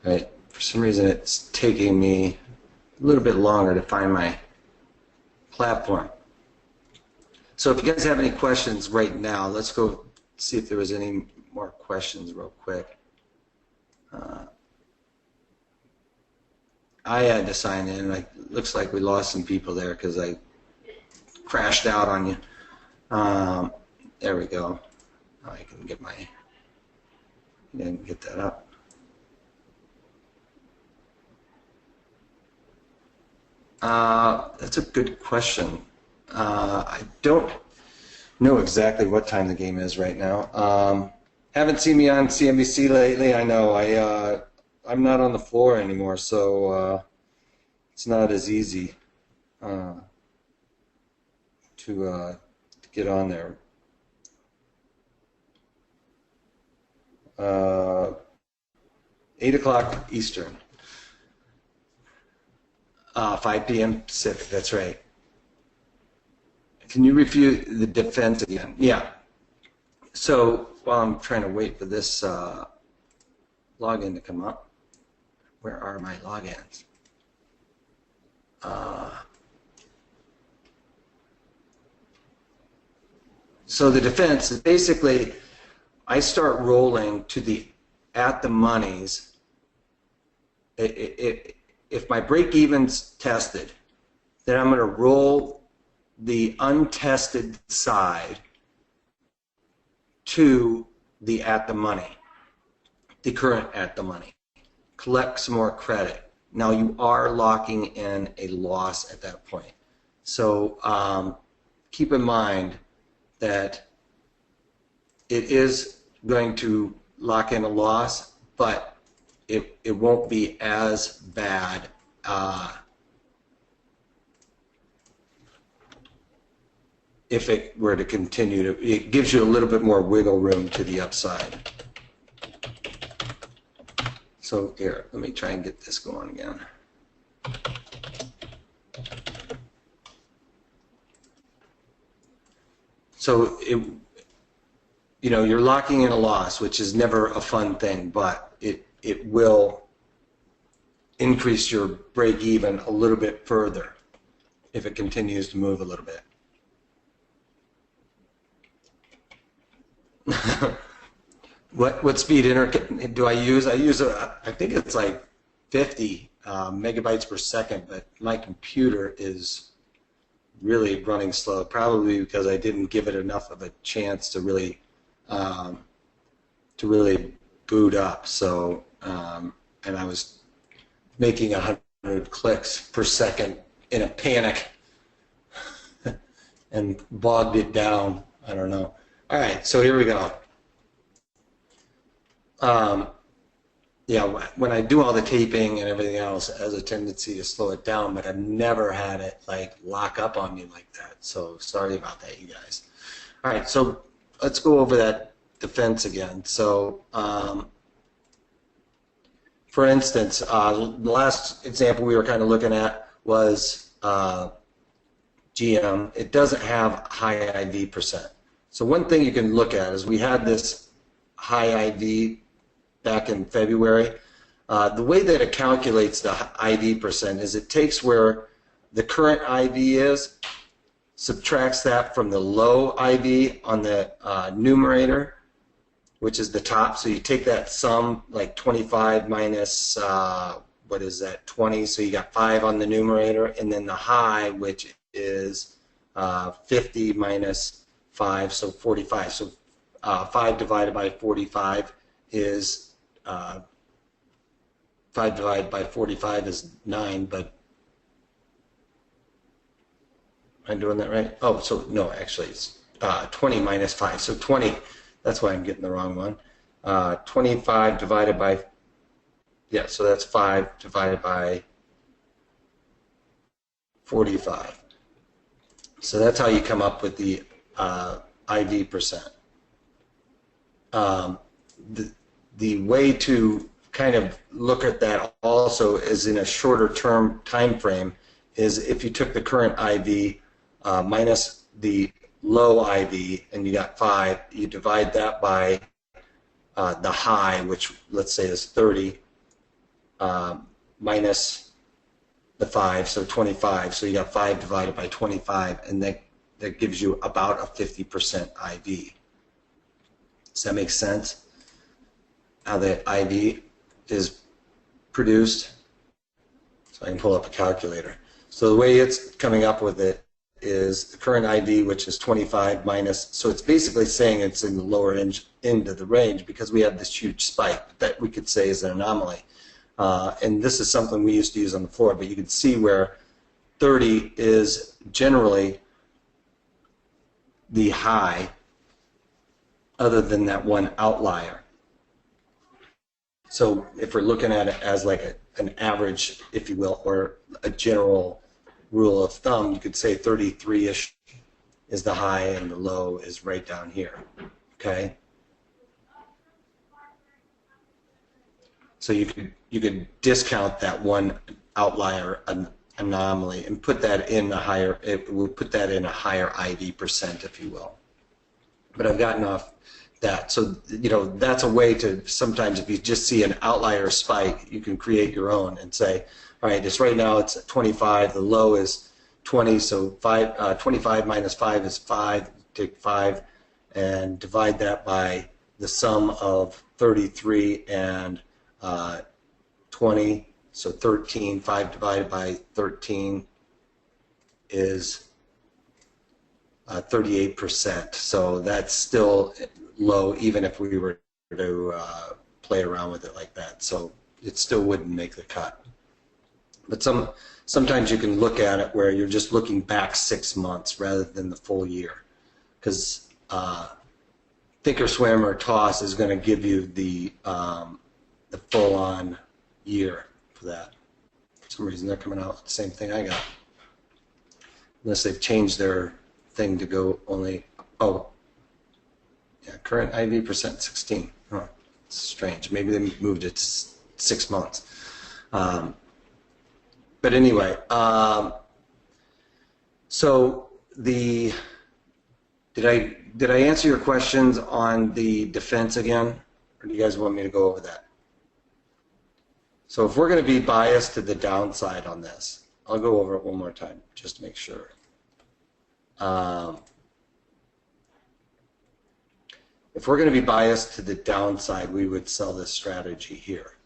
All right. For some reason, it's taking me a little bit longer to find my platform. So if you guys have any questions right now, let's go see if there was any more questions real quick. I had to sign in. Looks like we lost some people there because I crashed out on you. There we go. Now I can get that up. That's a good question. I don't know exactly what time the game is right now. Haven't seen me on CNBC lately. I know I'm not on the floor anymore, so it's not as easy to get on there. 8 o'clock Eastern. 5 p.m. Pacific, that's right. Can you review the defense again? Yeah. So while I'm trying to wait for this login to come up, where are my logins? So the defense is basically, I start rolling to the at the monies. If my break-even's tested, then I'm going to roll the untested side to the at the money, the current at the money. Collect some more credit. Now you are locking in a loss at that point. So keep in mind that it is going to lock in a loss, but it won't be as bad if it were to continue to. It gives you a little bit more wiggle room to the upside. So here, let me try and get this going again. So you're locking in a loss, which is never a fun thing, but it will increase your break even a little bit further if it continues to move a little bit. What speed internet do I use? I think it's like 50 megabytes per second, but my computer is really running slow, probably because I didn't give it enough of a chance to really boot up. So and I was making 100 clicks per second in a panic and bogged it down. I don't know. All right, so here we go. Yeah, when I do all the taping and everything else, it has a tendency to slow it down, but I've never had it like lock up on me like that. So sorry about that, you guys. All right, so let's go over that defense again. So for instance, the last example we were kind of looking at was GM. It doesn't have high IV percent. So one thing you can look at is we had this high IV back in February. The way that it calculates the IV percent is it takes where the current IV is, subtracts that from the low IV on the numerator, which is the top. So you take that sum, like 25 minus, what is that, 20, so you got 5 on the numerator, and then the high, which is 50 minus 5, so 45. So 5 divided by 45 is 5 divided by 45 is 9, but Am I doing that right? Oh, so no, actually it's 20 minus 5. So 20, that's why I'm getting the wrong one. 25 divided by, yeah, so that's 5 divided by 45. So that's how you come up with the IV percent. The way to kind of look at that also is in a shorter term time frame is if you took the current IV minus the low IV and you got 5, you divide that by the high, which let's say is 30, minus the 5, so 25. So you got 5 divided by 25, and that gives you about a 50% IV. Does that make sense? How the IV is produced? So I can pull up a calculator. So the way it's coming up with it is the current IV, which is 25 minus, so it's basically saying it's in the lower end of the range because we have this huge spike that we could say is an anomaly. And this is something we used to use on the floor, but you can see where 30 is generally the high other than that one outlier. So if we're looking at it as like an average, if you will, or a general rule of thumb, you could say 33-ish is the high and the low is right down here, okay? So you could discount that one outlier anomaly and put that in a higher, it will put that in a higher IV percent, if you will. But I've gotten off that. So, you know, that's a way to sometimes if you just see an outlier spike, you can create your own and say, all right, this right now it's at 25, the low is 20, so 25 minus 5 is 5, take 5 and divide that by the sum of 33 and 20, so 13, 5 divided by 13 is 38%. So that's still low even if we were to play around with it like that. So it still wouldn't make the cut. But sometimes you can look at it where you're just looking back 6 months rather than the full year, because think or swim or toss is going to give you the full-on year for that. For some reason they're coming out with the same thing I got, unless they've changed their thing to go only. Oh, yeah, current IV percent 16. Oh, it's strange. Maybe they moved it to 6 months. But anyway, so did I answer your questions on the defense again, or do you guys want me to go over that? So if we're going to be biased to the downside on this, I'll go over it one more time just to make sure. If we're going to be biased to the downside, we would sell this strategy here.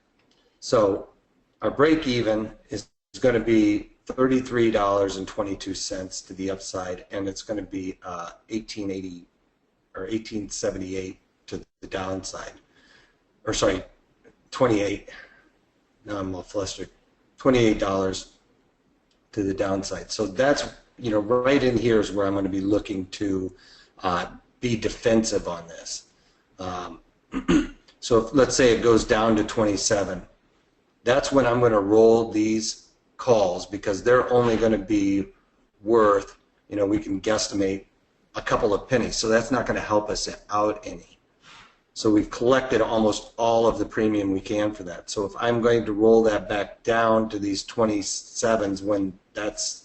So our break even is going to be $33.22 to the upside, and it's going to be 1880 or 1878 to the downside. Or sorry, 28. Now I'm all flustered. $28 to the downside. So that's, you know, right in here is where I'm going to be looking to be defensive on this. So if, let's say it goes down to 27, that's when I'm going to roll these calls, because they're only going to be worth, you know, we can guesstimate a couple of pennies. So that's not going to help us out any. So we've collected almost all of the premium we can for that. So if I'm going to roll that back down to these 27s when that's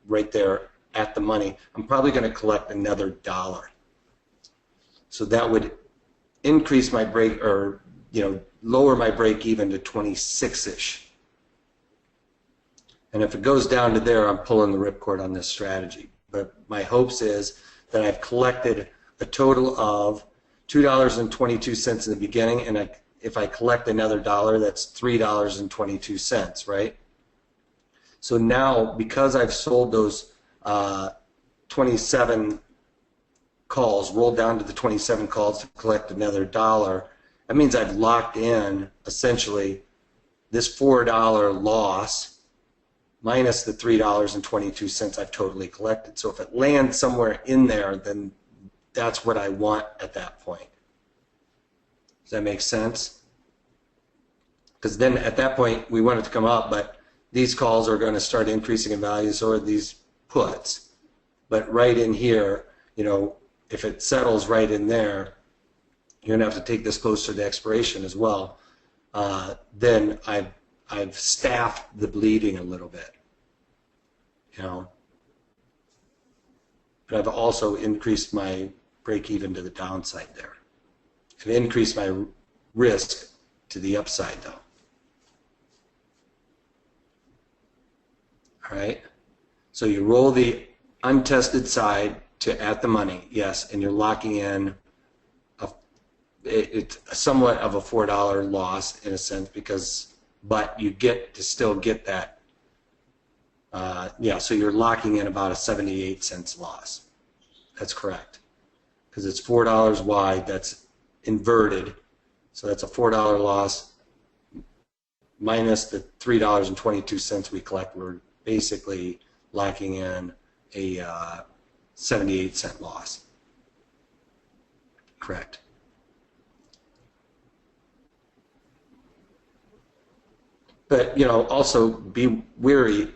right there at the money, I'm probably going to collect another $1. So that would increase my break, or, you know, lower my break even to 26-ish. And if it goes down to there, I'm pulling the ripcord on this strategy. But my hopes is that I've collected a total of $2.22 in the beginning, and if I collect another $1, that's $3.22, right? So now, because I've sold those 27 calls, rolled down to the 27 calls to collect another $1, that means I've locked in essentially this $4 loss minus the $3.22 I've totally collected. So if it lands somewhere in there, then that's what I want at that point. Does that make sense? Because then at that point we want it to come up, but these calls are going to start increasing in value, so are these puts. But right in here, you know, if it settles right in there, you're going to have to take this closer to expiration as well. Then I've staffed the bleeding a little bit, you know. But I've also increased my break even to the downside there. I've increased my risk to the upside though. All right. So you roll the untested side to at the money, yes, and you're locking in it's somewhat of a $4 loss in a sense, but you get to still get that. Yeah, so you're locking in about a 78-cent loss. That's correct, because it's $4 wide. That's inverted, so that's a $4 loss minus the $3.22 we collect. We're basically locking in a 78-cent loss. Correct. But, you know, also be wary,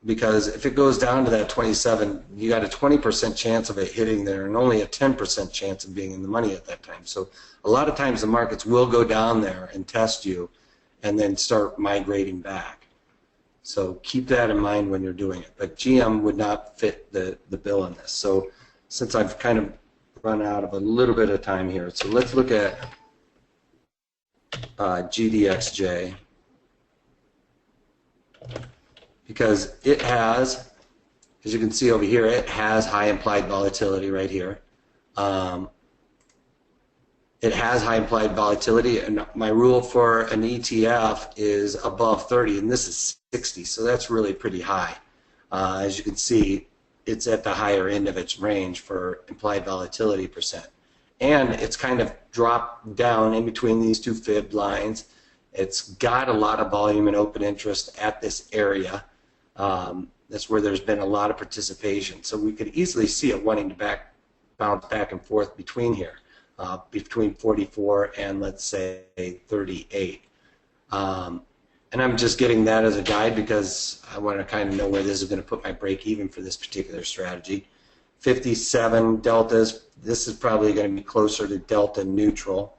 because if it goes down to that 27, you got a 20% chance of it hitting there and only a 10% chance of being in the money at that time. So a lot of times the markets will go down there and test you and then start migrating back. So keep that in mind when you're doing it. But GM would not fit the bill in this. So since I've kind of run out of a little bit of time here, so let's look at GDXJ. Because it has, as you can see over here, it has high implied volatility right here. It has high implied volatility, and my rule for an ETF is above 30, and this is 60, so that's really pretty high. As you can see, it's at the higher end of its range for implied volatility percent. And it's kind of dropped down in between these two fib lines. It's got a lot of volume and open interest at this area. That's where there's been a lot of participation. So we could easily see it wanting to bounce back and forth between here, between 44 and let's say 38. And I'm just getting that as a guide because I want to kind of know where this is going to put my break even for this particular strategy. 57 deltas, this is probably going to be closer to delta neutral.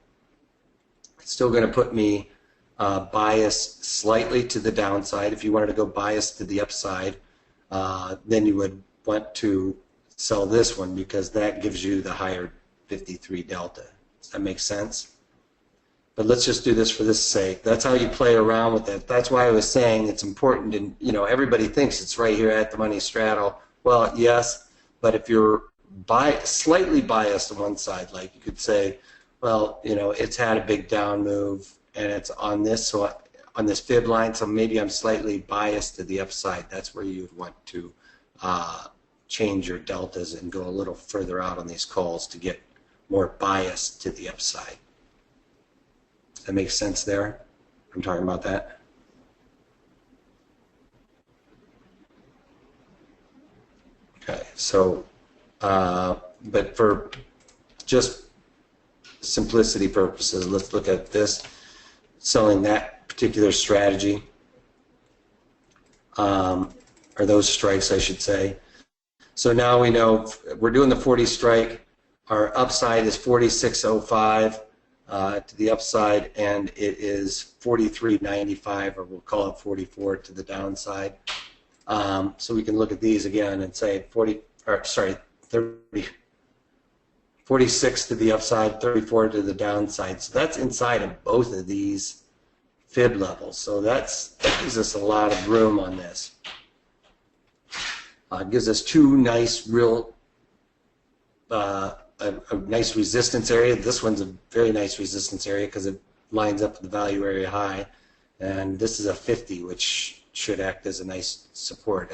It's still going to put me biased slightly to the downside. If you wanted to go biased to the upside, then you would want to sell this one because that gives you the higher 53 delta. Does that make sense? But let's just do this for this sake. That's how you play around with it. That's why I was saying it's important, and you know, everybody thinks it's right here at the money straddle. Well, yes, but if you're slightly biased on one side, like you could say, well, you know, it's had a big down move and it's on this, so on this fib line, so maybe I'm slightly biased to the upside. That's where you'd want to change your deltas and go a little further out on these calls to get more bias to the upside. Does that make sense there? I'm talking about that. Okay, so, but for just simplicity purposes, let's look at this, selling that particular strategy, or those strikes, I should say. So now we know we're doing the 40 strike. Our upside is 46.05 to the upside, and it is 43.95, or we'll call it 44 to the downside. So we can look at these again and say 46 to the upside, 34 to the downside. So that's inside of both of these fib levels. So that gives us a lot of room on this. Gives us two nice, real, a nice resistance area. This one's a very nice resistance area because it lines up with the value area high. And this is a 50, which should act as a nice support,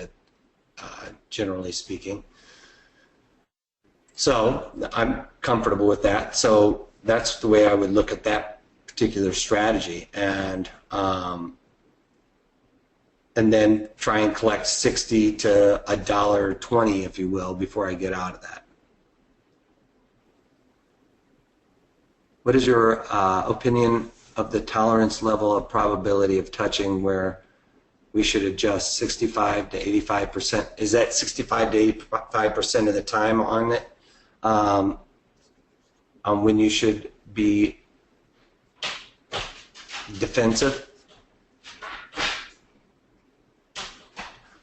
generally speaking. So I'm comfortable with that. So that's the way I would look at that particular strategy. And and then try and collect 60 to $1.20, if you will, before I get out of that. What is your opinion of the tolerance level of probability of touching where we should adjust 65 to 85%? Is that 65 to 85% of the time on it? When you should be defensive?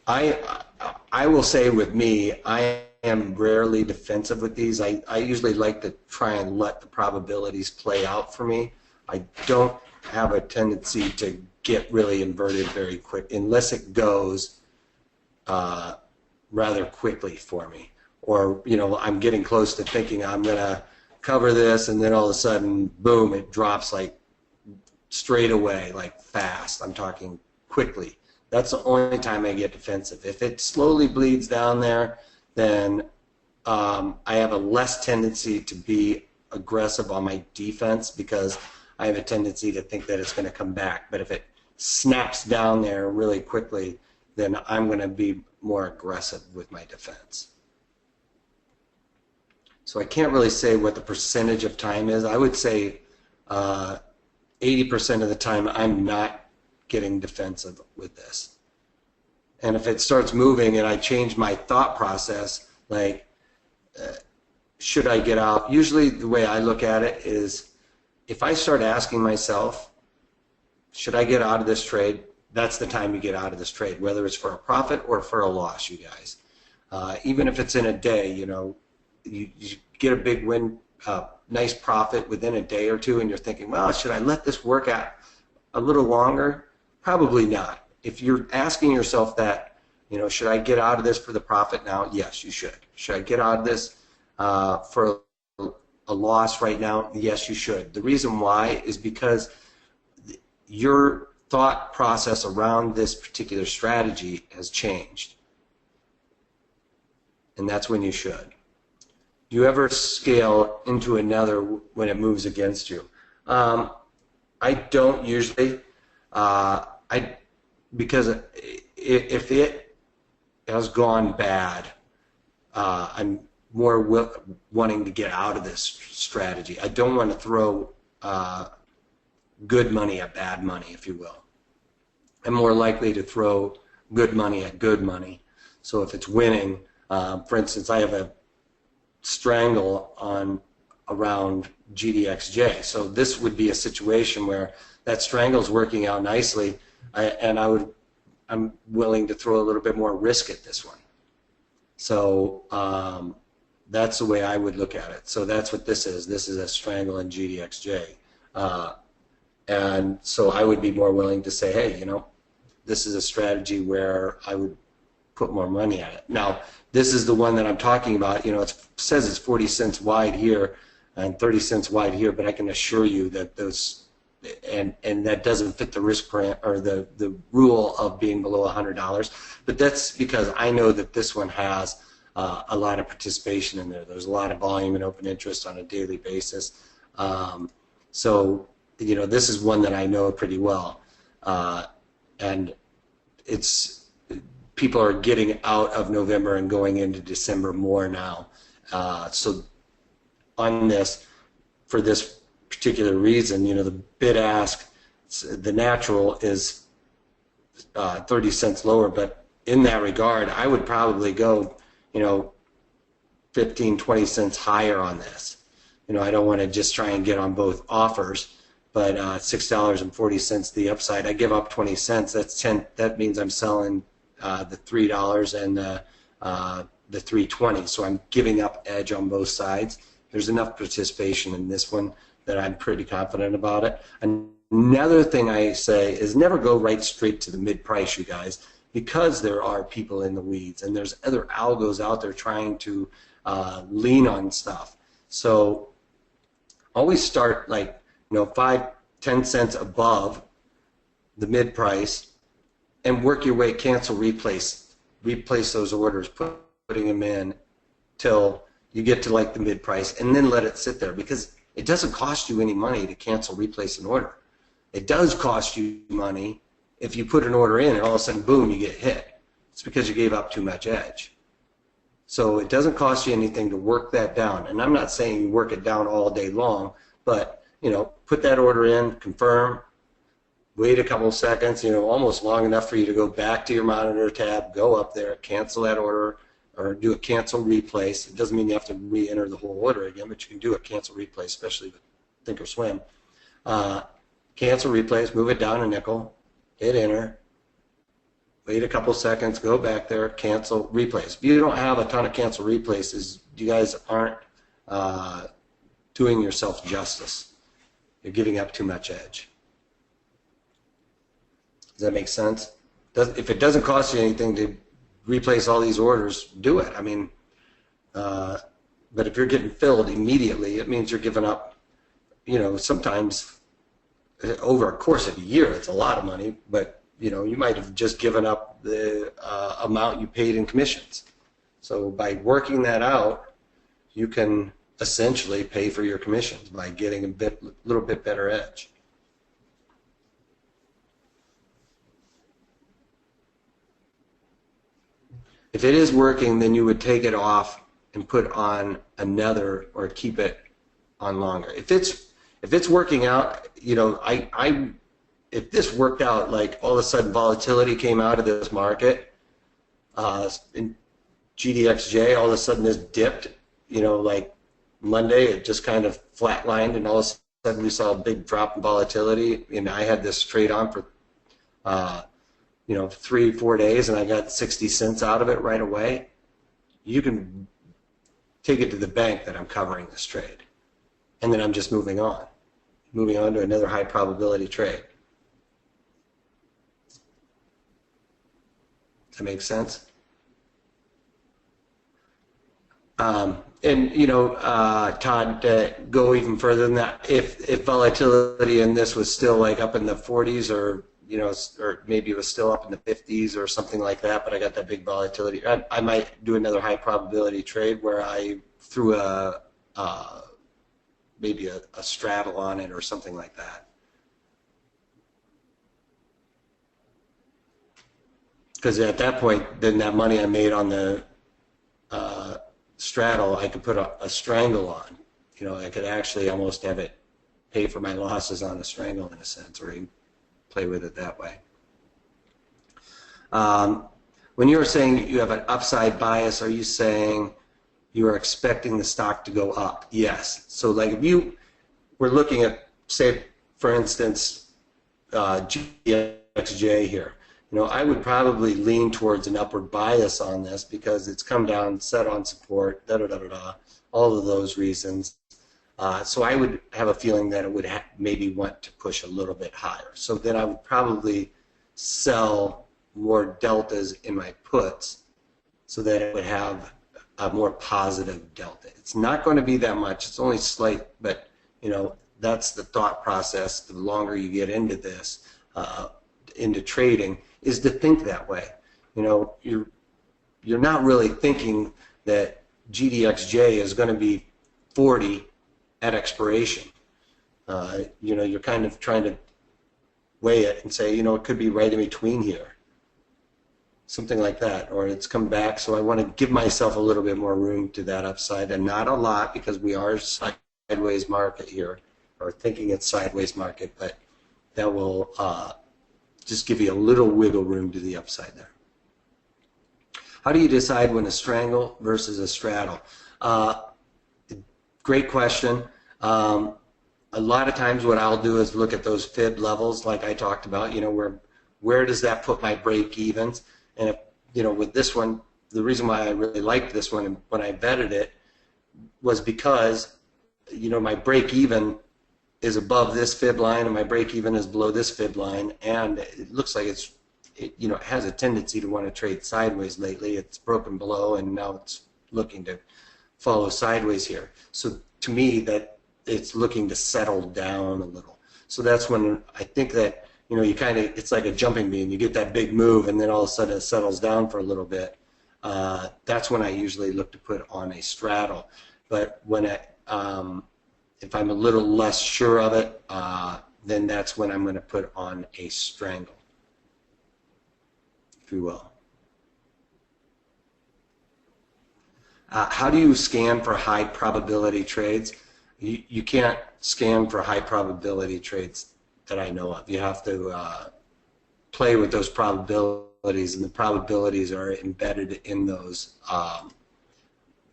I will say with me, I am rarely defensive with these. I usually like to try and let the probabilities play out for me. I don't have a tendency to get really inverted very quick unless it goes rather quickly for me. Or, you know, I'm getting close to thinking I'm going to cover this, and then all of a sudden, boom, it drops like straight away, like fast. I'm talking quickly. That's the only time I get defensive. If it slowly bleeds down there, then I have a less tendency to be aggressive on my defense because I have a tendency to think that it's going to come back. But if it snaps down there really quickly, then I'm going to be more aggressive with my defense. So I can't really say what the percentage of time is. I would say 80% of the time I'm not getting defensive with this. And if it starts moving and I change my thought process, like should I get out? Usually the way I look at it is if I start asking myself, should I get out of this trade? That's the time you get out of this trade, whether it's for a profit or for a loss, you guys. Even if it's in a day, you know, you get a big win, nice profit within a day or two, and you're thinking, well, should I let this work out a little longer? Probably not. If you're asking yourself that, you know, should I get out of this for the profit now? Yes, you should. Should I get out of this for a loss right now? Yes, you should. The reason why is because your thought process around this particular strategy has changed. And that's when you should. Do you ever scale into another when it moves against you? I don't usually. Because if it has gone bad, I'm more wanting to get out of this strategy. I don't want to throw good money at bad money, if you will. I'm more likely to throw good money at good money. So if it's winning, for instance, I have a strangle on around GDXJ. So this would be a situation where that strangle is working out nicely, and I'm willing to throw a little bit more risk at this one. So that's the way I would look at it. So that's what this is. This is a strangle in GDXJ. And so I would be more willing to say, hey, you know, this is a strategy where I would put more money at it. Now, this is the one that I'm talking about. You know, it says it's 40 cents wide here and 30 cents wide here, but I can assure you that those, and that doesn't fit the risk or the rule of being below $100. But that's because I know that this one has a lot of participation in there. There's a lot of volume and open interest on a daily basis. So, you know, this is one that I know pretty well. And it's, people are getting out of November and going into December more now. So on this, for this particular reason, you know, the bid ask, the natural is 30 cents lower, but in that regard, I would probably go, you know, 15, 20 cents higher on this. You know, I don't want to just try and get on both offers, but $6.40 the upside. I give up 20 cents. That's 10. That means I'm selling the $3 and the $3.20. So I'm giving up edge on both sides. There's enough participation in this one that I'm pretty confident about it. Another thing I say is never go right straight to the mid price, you guys, because there are people in the weeds and there's other algos out there trying to lean on stuff. So always start like, you know, 5, 10 cents above the mid price and work your way, cancel, replace those orders, putting them in till you get to like the mid price, and then let it sit there, because it doesn't cost you any money to cancel, replace an order. It does cost you money if you put an order in and all of a sudden, boom, you get hit. It's because you gave up too much edge. So it doesn't cost you anything to work that down. And I'm not saying you work it down all day long, but, you know, put that order in, confirm, wait a couple of seconds, you know, almost long enough for you to go back to your monitor tab, go up there, cancel that order, or do a cancel replace. It doesn't mean you have to re-enter the whole order again, but you can do a cancel replace, especially with Thinkorswim. Cancel replace, move it down a nickel, hit enter, wait a couple seconds, go back there, cancel replace. If you don't have a ton of cancel replaces, you guys aren't doing yourself justice. You're giving up too much edge. Does that make sense? If it doesn't cost you anything to replace all these orders, do it. I mean, but if you're getting filled immediately, it means you're giving up, you know, sometimes over a course of a year, it's a lot of money, but, you know, you might have just given up the amount you paid in commissions. So by working that out, you can essentially pay for your commissions by getting a little bit better edge. If it is working, then you would take it off and put on another, or keep it on longer. If it's working out, you know, if this worked out, like all of a sudden volatility came out of this market, in GDXJ, all of a sudden this dipped, you know, like Monday it just kind of flatlined, and all of a sudden we saw a big drop in volatility, and I had this trade on for you know, 3-4 days, and I got 60 cents out of it right away. You can take it to the bank that I'm covering this trade, and then I'm just moving on to another high probability trade. Does that make sense? And you know, Todd, go even further than that. If volatility in this was still like up in the 40s, or you know, or maybe it was still up in the 50s or something like that, but I got that big volatility, I might do another high probability trade where I threw maybe a straddle on it or something like that. Because at that point, then that money I made on the straddle, I could put a strangle on. You know, I could actually almost have it pay for my losses on a strangle in a sense, or play with it that way. When you were saying you have an upside bias, are you saying you are expecting the stock to go up? Yes. So like if you were looking at, say, for instance, GXJ here, you know, I would probably lean towards an upward bias on this because it's come down, set on support, all of those reasons. So I would have a feeling that it would maybe want to push a little bit higher. So then I would probably sell more deltas in my puts so that it would have a more positive delta. It's not going to be that much. It's only slight, but you know, that's the thought process. The longer you get into this, into trading, is to think that way. You know, you're not really thinking that GDXJ is going to be 40 at expiration. You know, you're kind of trying to weigh it and say, you know, it could be right in between here. Something like that, or it's come back, so I want to give myself a little bit more room to that upside, and not a lot because we are sideways market here, or thinking it's sideways market, but that will just give you a little wiggle room to the upside there. How do you decide when a strangle versus a straddle? Great question. A lot of times what I'll do is look at those fib levels like I talked about, you know, where does that put my break evens? And if, you know, with this one, the reason why I really liked this one when I vetted it was because, you know, my break even is above this fib line and my break even is below this fib line, and it looks like it you know, it has a tendency to want to trade sideways lately. It's broken below and now it's looking to follow sideways here. So to me, that it's looking to settle down a little. So that's when I think that, you know, you kind of, it's like a jumping bean. You get that big move and then all of a sudden it settles down for a little bit. That's when I usually look to put on a straddle. But when if I'm a little less sure of it, then that's when I'm going to put on a strangle. if you will. How do you scan for high probability trades? You can't scan for high probability trades that I know of. You have to play with those probabilities, and the probabilities are embedded in those,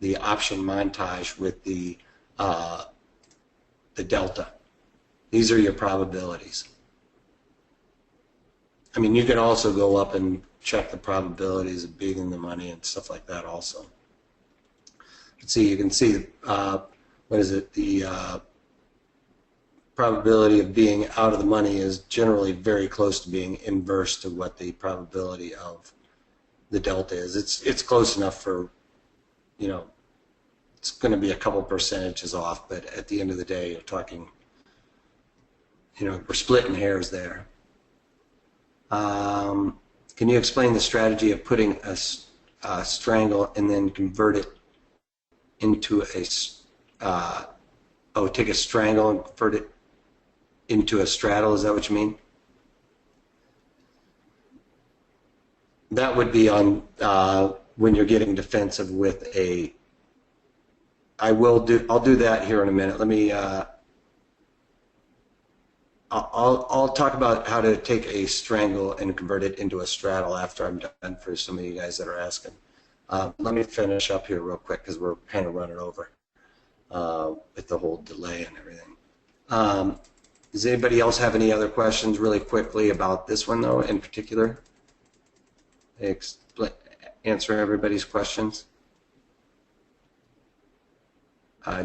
the option montage with the delta. These are your probabilities. I mean, you can also go up and check the probabilities of beating the money and stuff like that also. See, you can see, what is it, the probability of being out of the money is generally very close to being inverse to what the probability of the delta is. It's close enough for, you know, it's going to be a couple percentages off, but at the end of the day, you're talking, you know, we're splitting hairs there. Can you explain the strategy of putting a strangle and then convert it into a, take a strangle and convert it into a straddle? Is that what you mean? That would be on when you're getting defensive with a. I'll do that here in a minute. Let me. I'll talk about how to take a strangle and convert it into a straddle after I'm done for some of you guys that are asking. Let me finish up here real quick because we're kind of running over with the whole delay and everything. Does anybody else have any other questions really quickly about this one, though, in particular? Answer everybody's questions.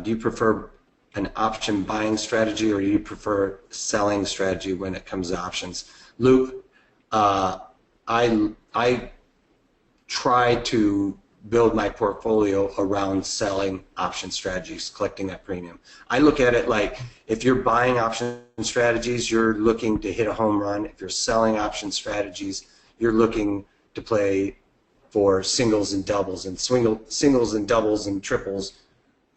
Do you prefer an option buying strategy, or do you prefer selling strategy when it comes to options? Luke, I try to build my portfolio around selling option strategies, collecting that premium. I look at it like if you're buying option strategies, you're looking to hit a home run. If you're selling option strategies, you're looking to play for singles and doubles, and singles and doubles and triples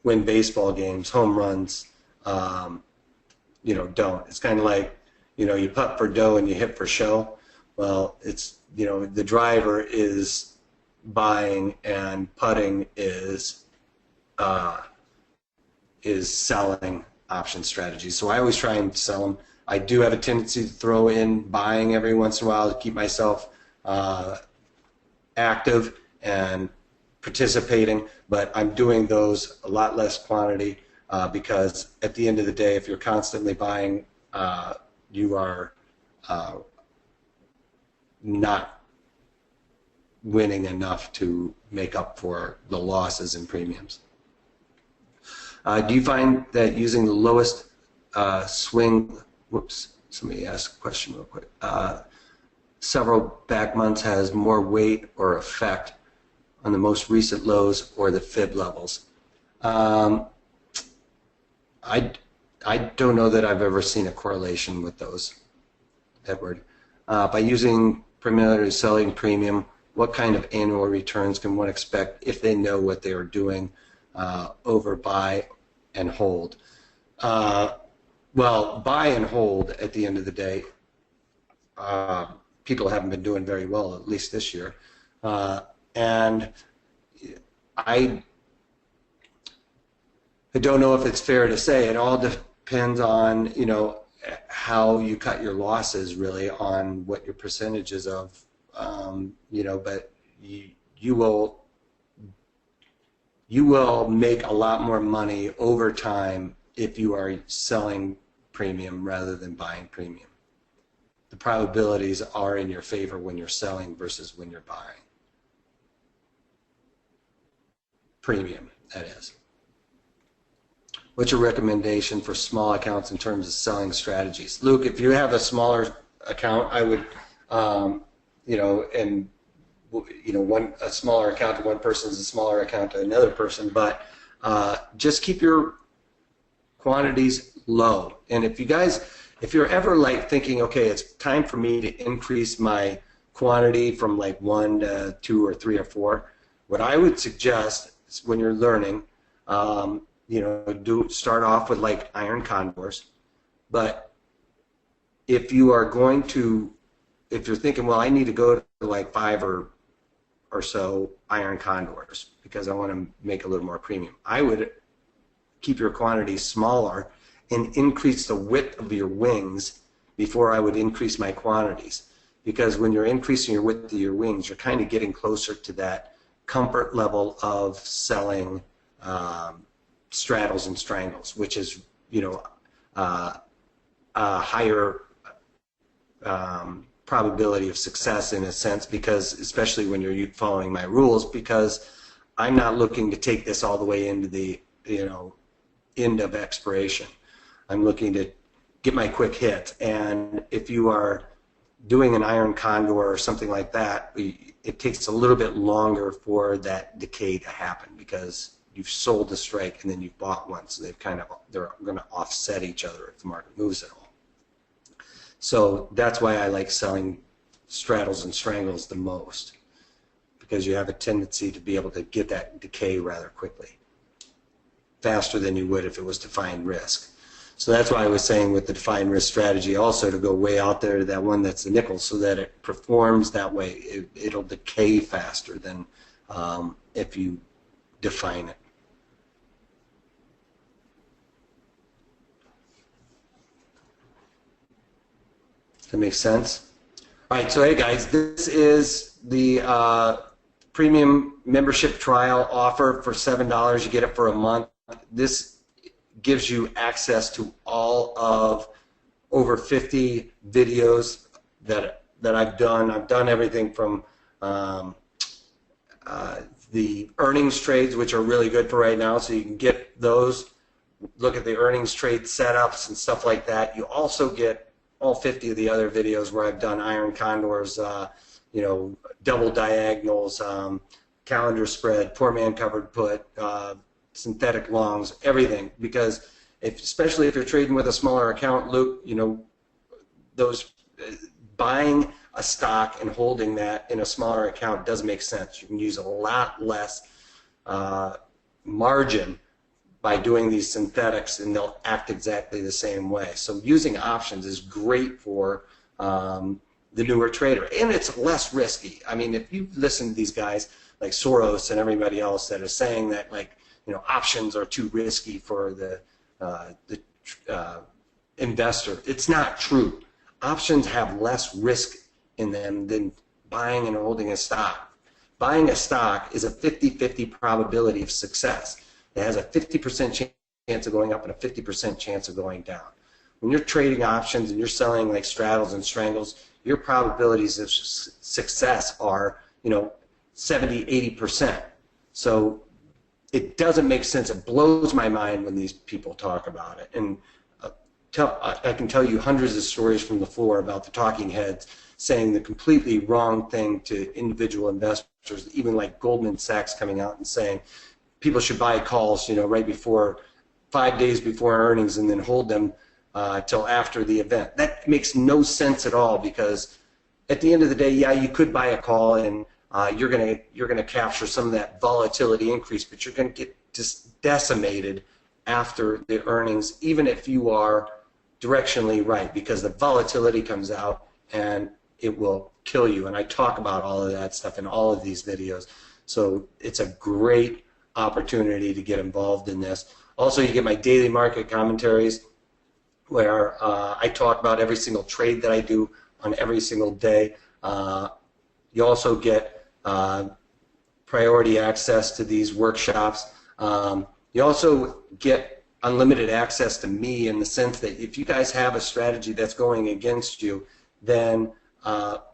win baseball games. Home runs, you know, don't. It's kind of like, you know, you putt for dough and you hit for show. Well, it's, you know, the driver is buying and putting is selling option strategies. So I always try and sell them. I do have a tendency to throw in buying every once in a while to keep myself active and participating, but I'm doing those a lot less quantity because at the end of the day, if you're constantly buying, you are not winning enough to make up for the losses in premiums. Do you find that using the lowest swing, somebody asked a question real quick, several back months has more weight or effect on the most recent lows or the fib levels? I don't know that I've ever seen a correlation with those, Edward. By using preliminary selling premium, what kind of annual returns can one expect if they know what they are doing over buy and hold? Well, buy and hold at the end of the day, people haven't been doing very well, at least this year. And I don't know if it's fair to say. It all depends on, you know, how you cut your losses, really, on what your percentages of, you know, but you will make a lot more money over time if you are selling premium rather than buying premium. The probabilities are in your favor when you're selling versus when you're buying. Premium, that is. What's your recommendation for small accounts in terms of selling strategies? Luke, if you have a smaller account, I would, you know, and you know, a smaller account to one person is a smaller account to another person, but just keep your quantities low. And if you're ever like thinking, okay, it's time for me to increase my quantity from like 1 to 2 or 3 or 4, what I would suggest is when you're learning, you know, start off with like iron condors, but if you are going to if you're thinking, well, I need to go to like 5 or so iron condors because I want to make a little more premium, I would keep your quantities smaller and increase the width of your wings before I would increase my quantities. Because when you're increasing your width of your wings, you're kind of getting closer to that comfort level of selling straddles and strangles, which is, a higher probability of success in a sense, because especially when you're following my rules, because I'm not looking to take this all the way into the end of expiration. I'm looking to get my quick hit, and if you are doing an iron condor or something like that, it takes a little bit longer for that decay to happen because you've sold the strike and then you've bought one, so they're going to offset each other if the market moves at all. So that's why I like selling straddles and strangles the most, because you have a tendency to be able to get that decay rather quickly, faster than you would if it was defined risk. So that's why I was saying with the defined risk strategy also to go way out there to that one that's the nickel, so that it performs that way. It'll decay faster than if you define it. Does that make sense? All right, so hey guys, this is the premium membership trial offer for $7. You get it for a month. This gives you access to all of over 50 videos that I've done. I've done everything from the earnings trades, which are really good for right now, so you can get those, look at the earnings trade setups and stuff like that. You also get all 50 of the other videos where I've done iron condors, double diagonals, calendar spread, poor man covered put, synthetic longs, everything, because especially if you're trading with a smaller account, Luke, those buying a stock and holding that in a smaller account doesn't make sense. You can use a lot less margin by doing these synthetics, and they'll act exactly the same way. So using options is great for the newer trader, and it's less risky. I mean, if you listen to these guys like Soros and everybody else that are saying that, like, options are too risky for the investor, it's not true. Options have less risk in them than buying and holding a stock. Buying a stock is a 50-50 probability of success. It has a 50% chance of going up and a 50% chance of going down. When you're trading options and you're selling like straddles and strangles, your probabilities of success are, 70-80%. So it doesn't make sense. It blows my mind when these people talk about it. And I can tell you hundreds of stories from the floor about the talking heads saying the completely wrong thing to individual investors, even like Goldman Sachs coming out and saying people should buy calls, right before, 5 days before earnings, and then hold them till after the event. That makes no sense at all, because at the end of the day, yeah, you could buy a call and you're gonna capture some of that volatility increase, but you're gonna get just decimated after the earnings, even if you are directionally right, because the volatility comes out and it will kill you. And I talk about all of that stuff in all of these videos. So it's a great opportunity to get involved in this. Also, you get my daily market commentaries where I talk about every single trade that I do on every single day. You also get priority access to these workshops. You also get unlimited access to me, in the sense that if you guys have a strategy that's going against you, then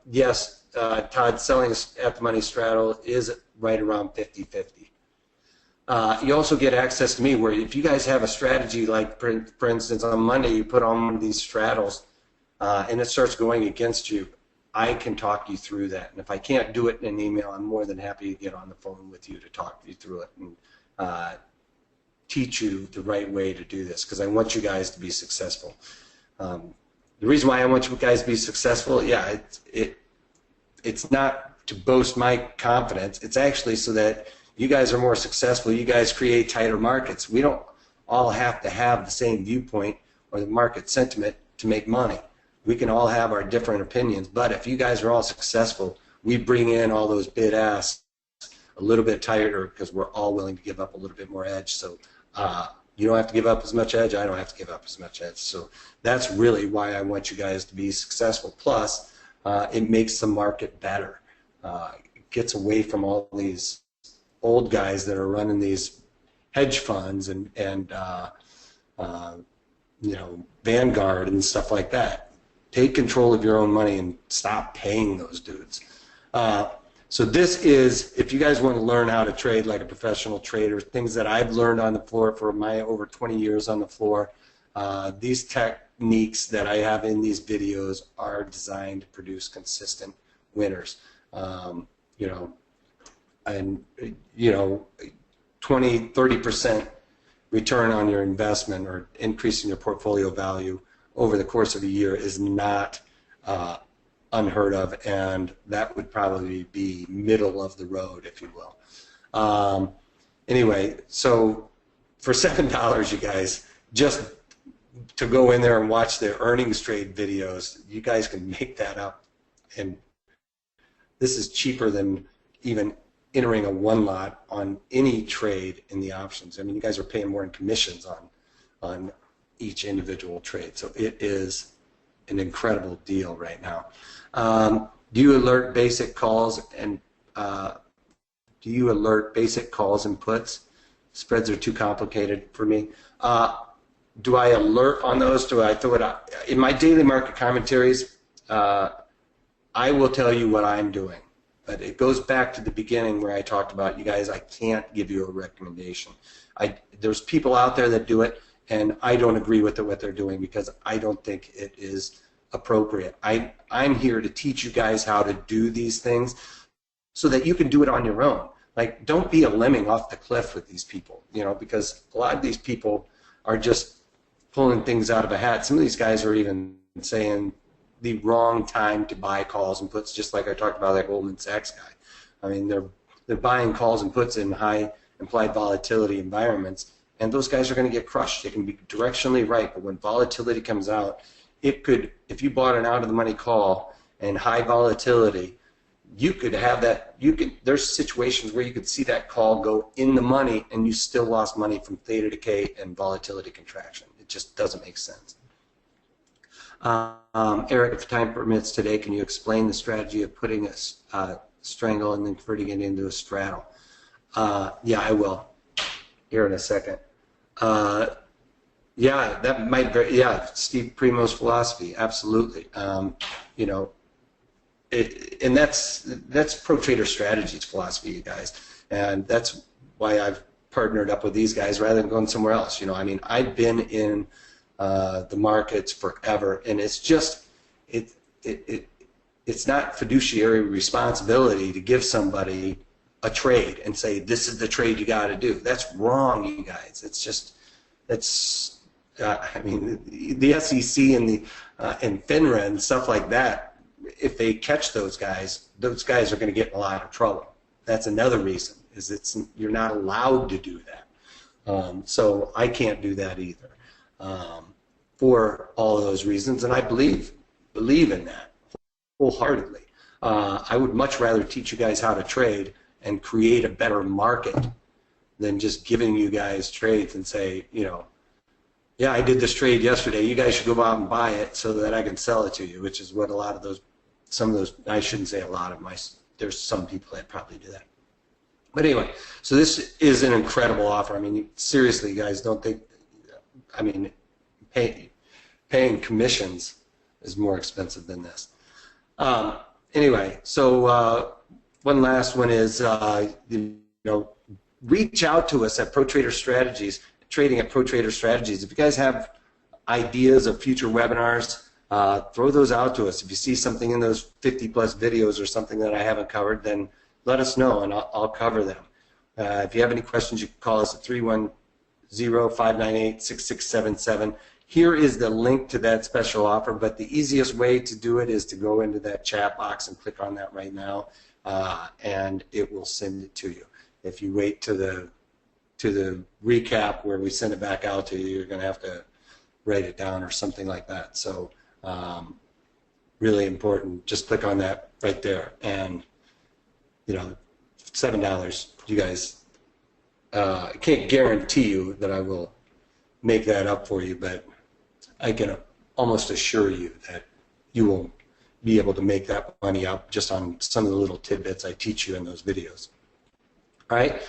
yes, Todd, selling at the money straddle is right around 50-50. You also get access to me where if you guys have a strategy, like for instance on Monday you put on one of these straddles and it starts going against you, I can talk you through that. And if I can't do it in an email, I'm more than happy to get on the phone with you to talk you through it and teach you the right way to do this, because I want you guys to be successful. The reason why I want you guys to be successful, yeah, it's not to boast my confidence. It's actually so that you guys are more successful. You guys create tighter markets. We don't all have to have the same viewpoint or the market sentiment to make money. We can all have our different opinions, but if you guys are all successful, we bring in all those bid asks a little bit tighter because we're all willing to give up a little bit more edge. So you don't have to give up as much edge. I don't have to give up as much edge. So that's really why I want you guys to be successful. Plus, it makes the market better. It gets away from all these old guys that are running these hedge funds and you know, Vanguard and stuff like that. Take control of your own money and stop paying those dudes. So this is, if you guys want to learn how to trade like a professional trader, things that I've learned on the floor for my over 20 years on the floor, these techniques that I have in these videos are designed to produce consistent winners. You know, and you know, 20, 30% return on your investment or increasing your portfolio value over the course of a year is not unheard of, and that would probably be middle of the road, if you will. Anyway, so for $7, you guys, just to go in there and watch the earnings trade videos, you guys can make that up, and this is cheaper than even entering a one lot on any trade in the options. I mean, you guys are paying more in commissions on each individual trade, so it is an incredible deal right now. Do you alert basic calls and puts? Spreads are too complicated for me. Do I alert on those? Do I throw it out? In my daily market commentaries, I will tell you what I'm doing. But it goes back to the beginning where I talked about, you guys, I can't give you a recommendation. There's people out there that do it, and I don't agree with what they're doing because I don't think it is appropriate. I'm here to teach you guys how to do these things so that you can do it on your own. Like, don't be a lemming off the cliff with these people, you know, because a lot of these people are just pulling things out of a hat. Some of these guys are even saying the wrong time to buy calls and puts, just like I talked about that Goldman Sachs guy. I mean, they're buying calls and puts in high implied volatility environments, and those guys are going to get crushed. They can be directionally right, but when volatility comes out, it could, if you bought an out-of-the-money call and high volatility, you could have that. There's situations where you could see that call go in the money, and you still lost money from theta decay and volatility contraction. It just doesn't make sense. Eric, if time permits today, can you explain the strategy of putting a strangle and then converting it into a straddle? Yeah, I will. Here in a second. Yeah, that might be, yeah, Steve Primo's philosophy, absolutely. You know, and that's Pro Trader Strategies philosophy, you guys, and that's why I've partnered up with these guys rather than going somewhere else. You know, I mean, I've been in the markets forever, and it's just it's not fiduciary responsibility to give somebody a trade and say this is the trade you got to do. That's wrong, you guys. It's just I mean, the SEC and the and FINRA and stuff like that, if they catch those guys are going to get in a lot of trouble. That's another reason, is you're not allowed to do that. So I can't do that either, for all of those reasons, and I believe in that wholeheartedly. I would much rather teach you guys how to trade and create a better market than just giving you guys trades and say, you know, yeah, I did this trade yesterday. You guys should go out and buy it so that I can sell it to you, which is what a lot of those, some of those, I shouldn't say a lot of there's some people that probably do that. But anyway, so this is an incredible offer. I mean, seriously, guys, don't think, I mean, paying commissions is more expensive than this. Anyway, so one last one is, you know, reach out to us at Pro Trader Strategies, trading at Pro Trader Strategies. If you guys have ideas of future webinars, throw those out to us. If you see something in those 50-plus videos or something that I haven't covered, then let us know, and I'll cover them. If you have any questions, you can call us at 310-598-6677. Here is the link to that special offer, but the easiest way to do it is to go into that chat box and click on that right now, and it will send it to you. If you wait to the recap where we send it back out to you, you're going to have to write it down or something like that. So really important. Just click on that right there, and you know, $7. You guys, I can't guarantee you that I will make that up for you, but I can almost assure you that you will be able to make that money up just on some of the little tidbits I teach you in those videos. All right,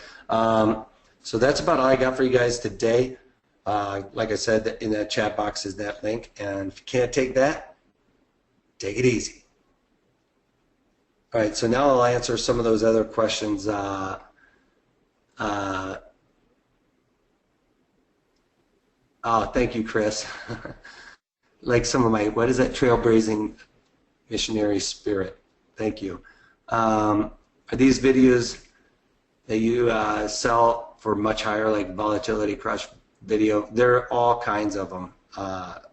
so that's about all I got for you guys today. Like I said, in that chat box is that link, and if you can't take that, take it easy. All right, so now I'll answer some of those other questions. Oh, thank you, Chris. Like some of my, what is that, trailblazing missionary spirit. Thank you. Are these videos that you sell for much higher, like Volatility Crush video? There are all kinds of them out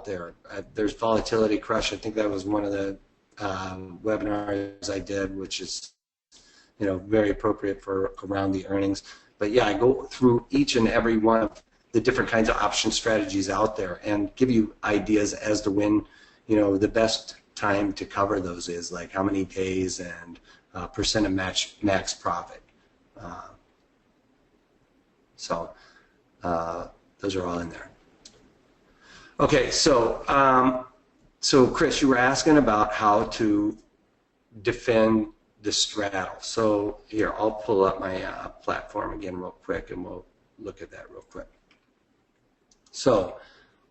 there. There's Volatility Crush. I think that was one of the webinars I did, which is, you know, very appropriate for around the earnings. But yeah, I go through each and every one of the different kinds of option strategies out there and give you ideas as to when, you know, the best time to cover those is, like how many days and percent of max profit. So those are all in there. Okay, so so Chris, you were asking about how to defend the straddle. So here, I'll pull up my platform again real quick, and we'll look at that real quick. So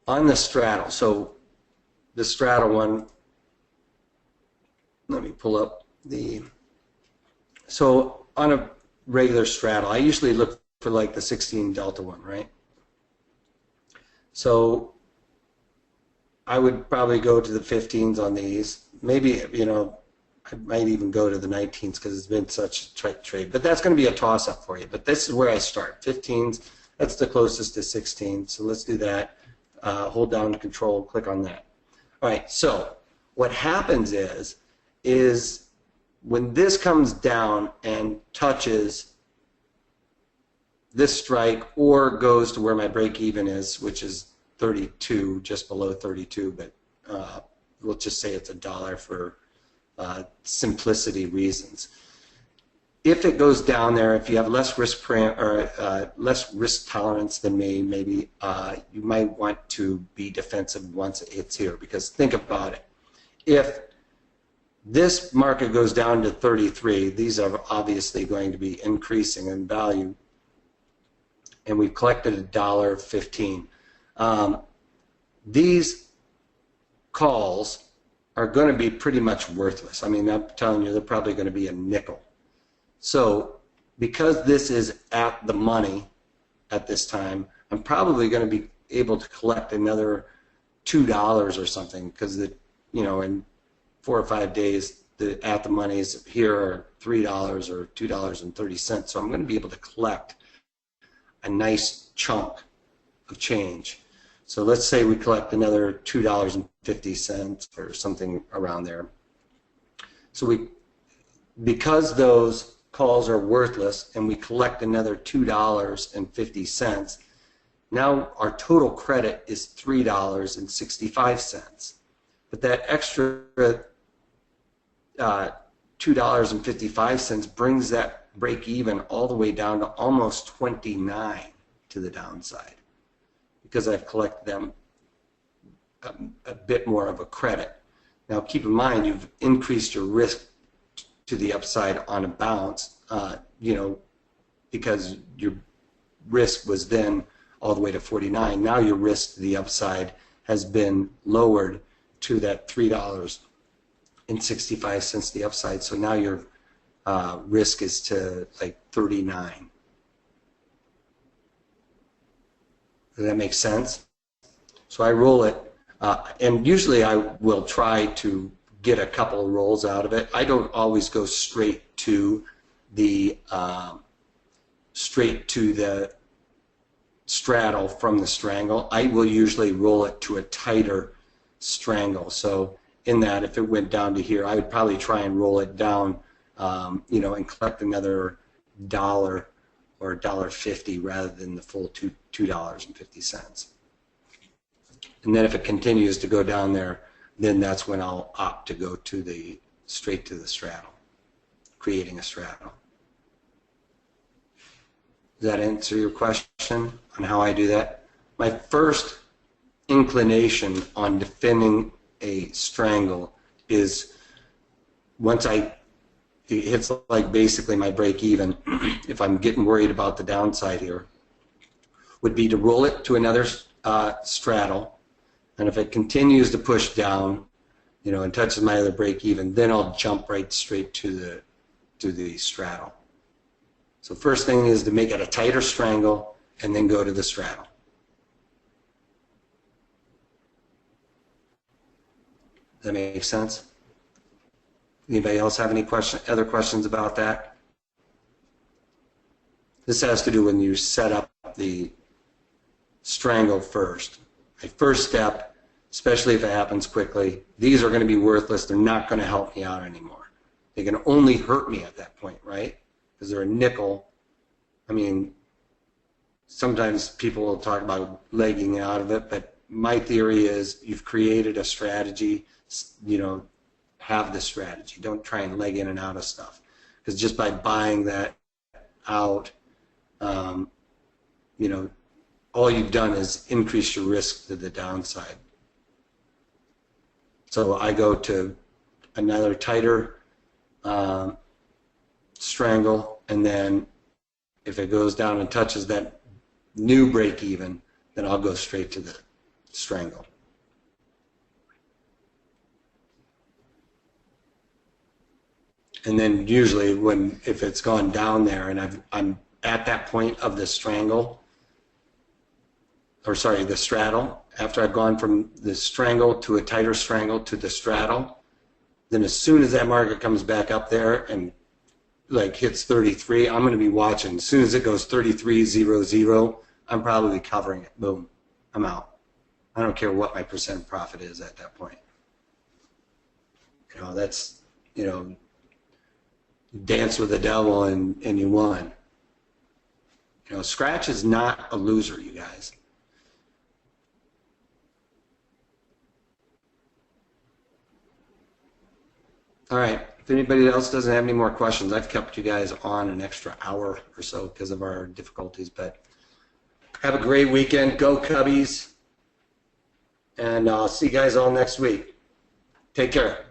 on the straddle, so the straddle one, let me pull up the, so on a regular straddle, I usually look for like the 16 delta one, right? So I would probably go to the 15s on these. Maybe, you know, I might even go to the 19s because it's been such a tight trade. But that's going to be a toss-up for you. But this is where I start. 15s, that's the closest to 16. So let's do that. Hold down Control, click on that. All right, so what happens is when this comes down and touches this strike or goes to where my break even is, which is 32, just below 32, but we'll just say it's $1 for simplicity reasons. If it goes down there, if you have less risk less risk tolerance than me, maybe you might want to be defensive once it hits here, because think about it. If this market goes down to 33, these are obviously going to be increasing in value, and we've collected $1.15. These calls are going to be pretty much worthless. I mean, I'm telling you, they're probably going to be a nickel. So because this is at the money at this time, I'm probably going to be able to collect another $2 or something, because the, you know, in 4 or 5 days, the at the monies here are $3 or $2.30. So I'm going to be able to collect a nice chunk of change. So let's say we collect another $2.50 or something around there. So because those calls are worthless and we collect another $2.50, now our total credit is $3.65. But that extra $2.55 brings that break even all the way down to almost 29 to the downside, because I've collected them a bit more of a credit. Now keep in mind, you've increased your risk to the upside on a bounce, you know, because your risk was then all the way to 49. Now your risk to the upside has been lowered to that $3.65 to the upside. So now your risk is to like 39. Does that make sense? So I roll it, and usually I will try to get a couple of rolls out of it. I don't always go straight to the straddle from the strangle. I will usually roll it to a tighter strangle. So in that, if it went down to here, I would probably try and roll it down, you know, and collect another $1 or $1.50 rather than the full $2.50. And then if it continues to go down there, then that's when I'll opt to go to the straight to the straddle, creating a straddle. Does that answer your question on how I do that? My first inclination on defending a strangle is once it hits like basically my break even, if I'm getting worried about the downside here, would be to roll it to another straddle, and if it continues to push down, and touches my other break even, then I'll jump right straight to the straddle. So first thing is to make it a tighter strangle and then go to the straddle. Does that make sense? Anybody else have any other questions about that? This has to do when you set up the strangle first. My first step, especially if it happens quickly, these are going to be worthless. They're not going to help me out anymore. They can only hurt me at that point, right? Because they're a nickel. I mean, sometimes people will talk about legging out of it, but my theory is you've created a strategy, have the strategy. Don't try and leg in and out of stuff. Because just by buying that out, all you've done is increase your risk to the downside. So I go to another tighter strangle, and then if it goes down and touches that new break even, then I'll go straight to the strangle. And then usually if it's gone down there and I'm at that point of the strangle, the straddle, after I've gone from the strangle to a tighter strangle to the straddle, then as soon as that market comes back up there and hits 33, I'm going to be watching. As soon as it goes 33.00, I'm probably covering it. Boom, I'm out. I don't care what my percent profit is at that point. That's, dance with the devil and you won. Scratch is not a loser, you guys. All right, if anybody else doesn't have any more questions, I've kept you guys on an extra hour or so because of our difficulties, but have a great weekend. Go Cubbies, and I'll see you guys all next week. Take care.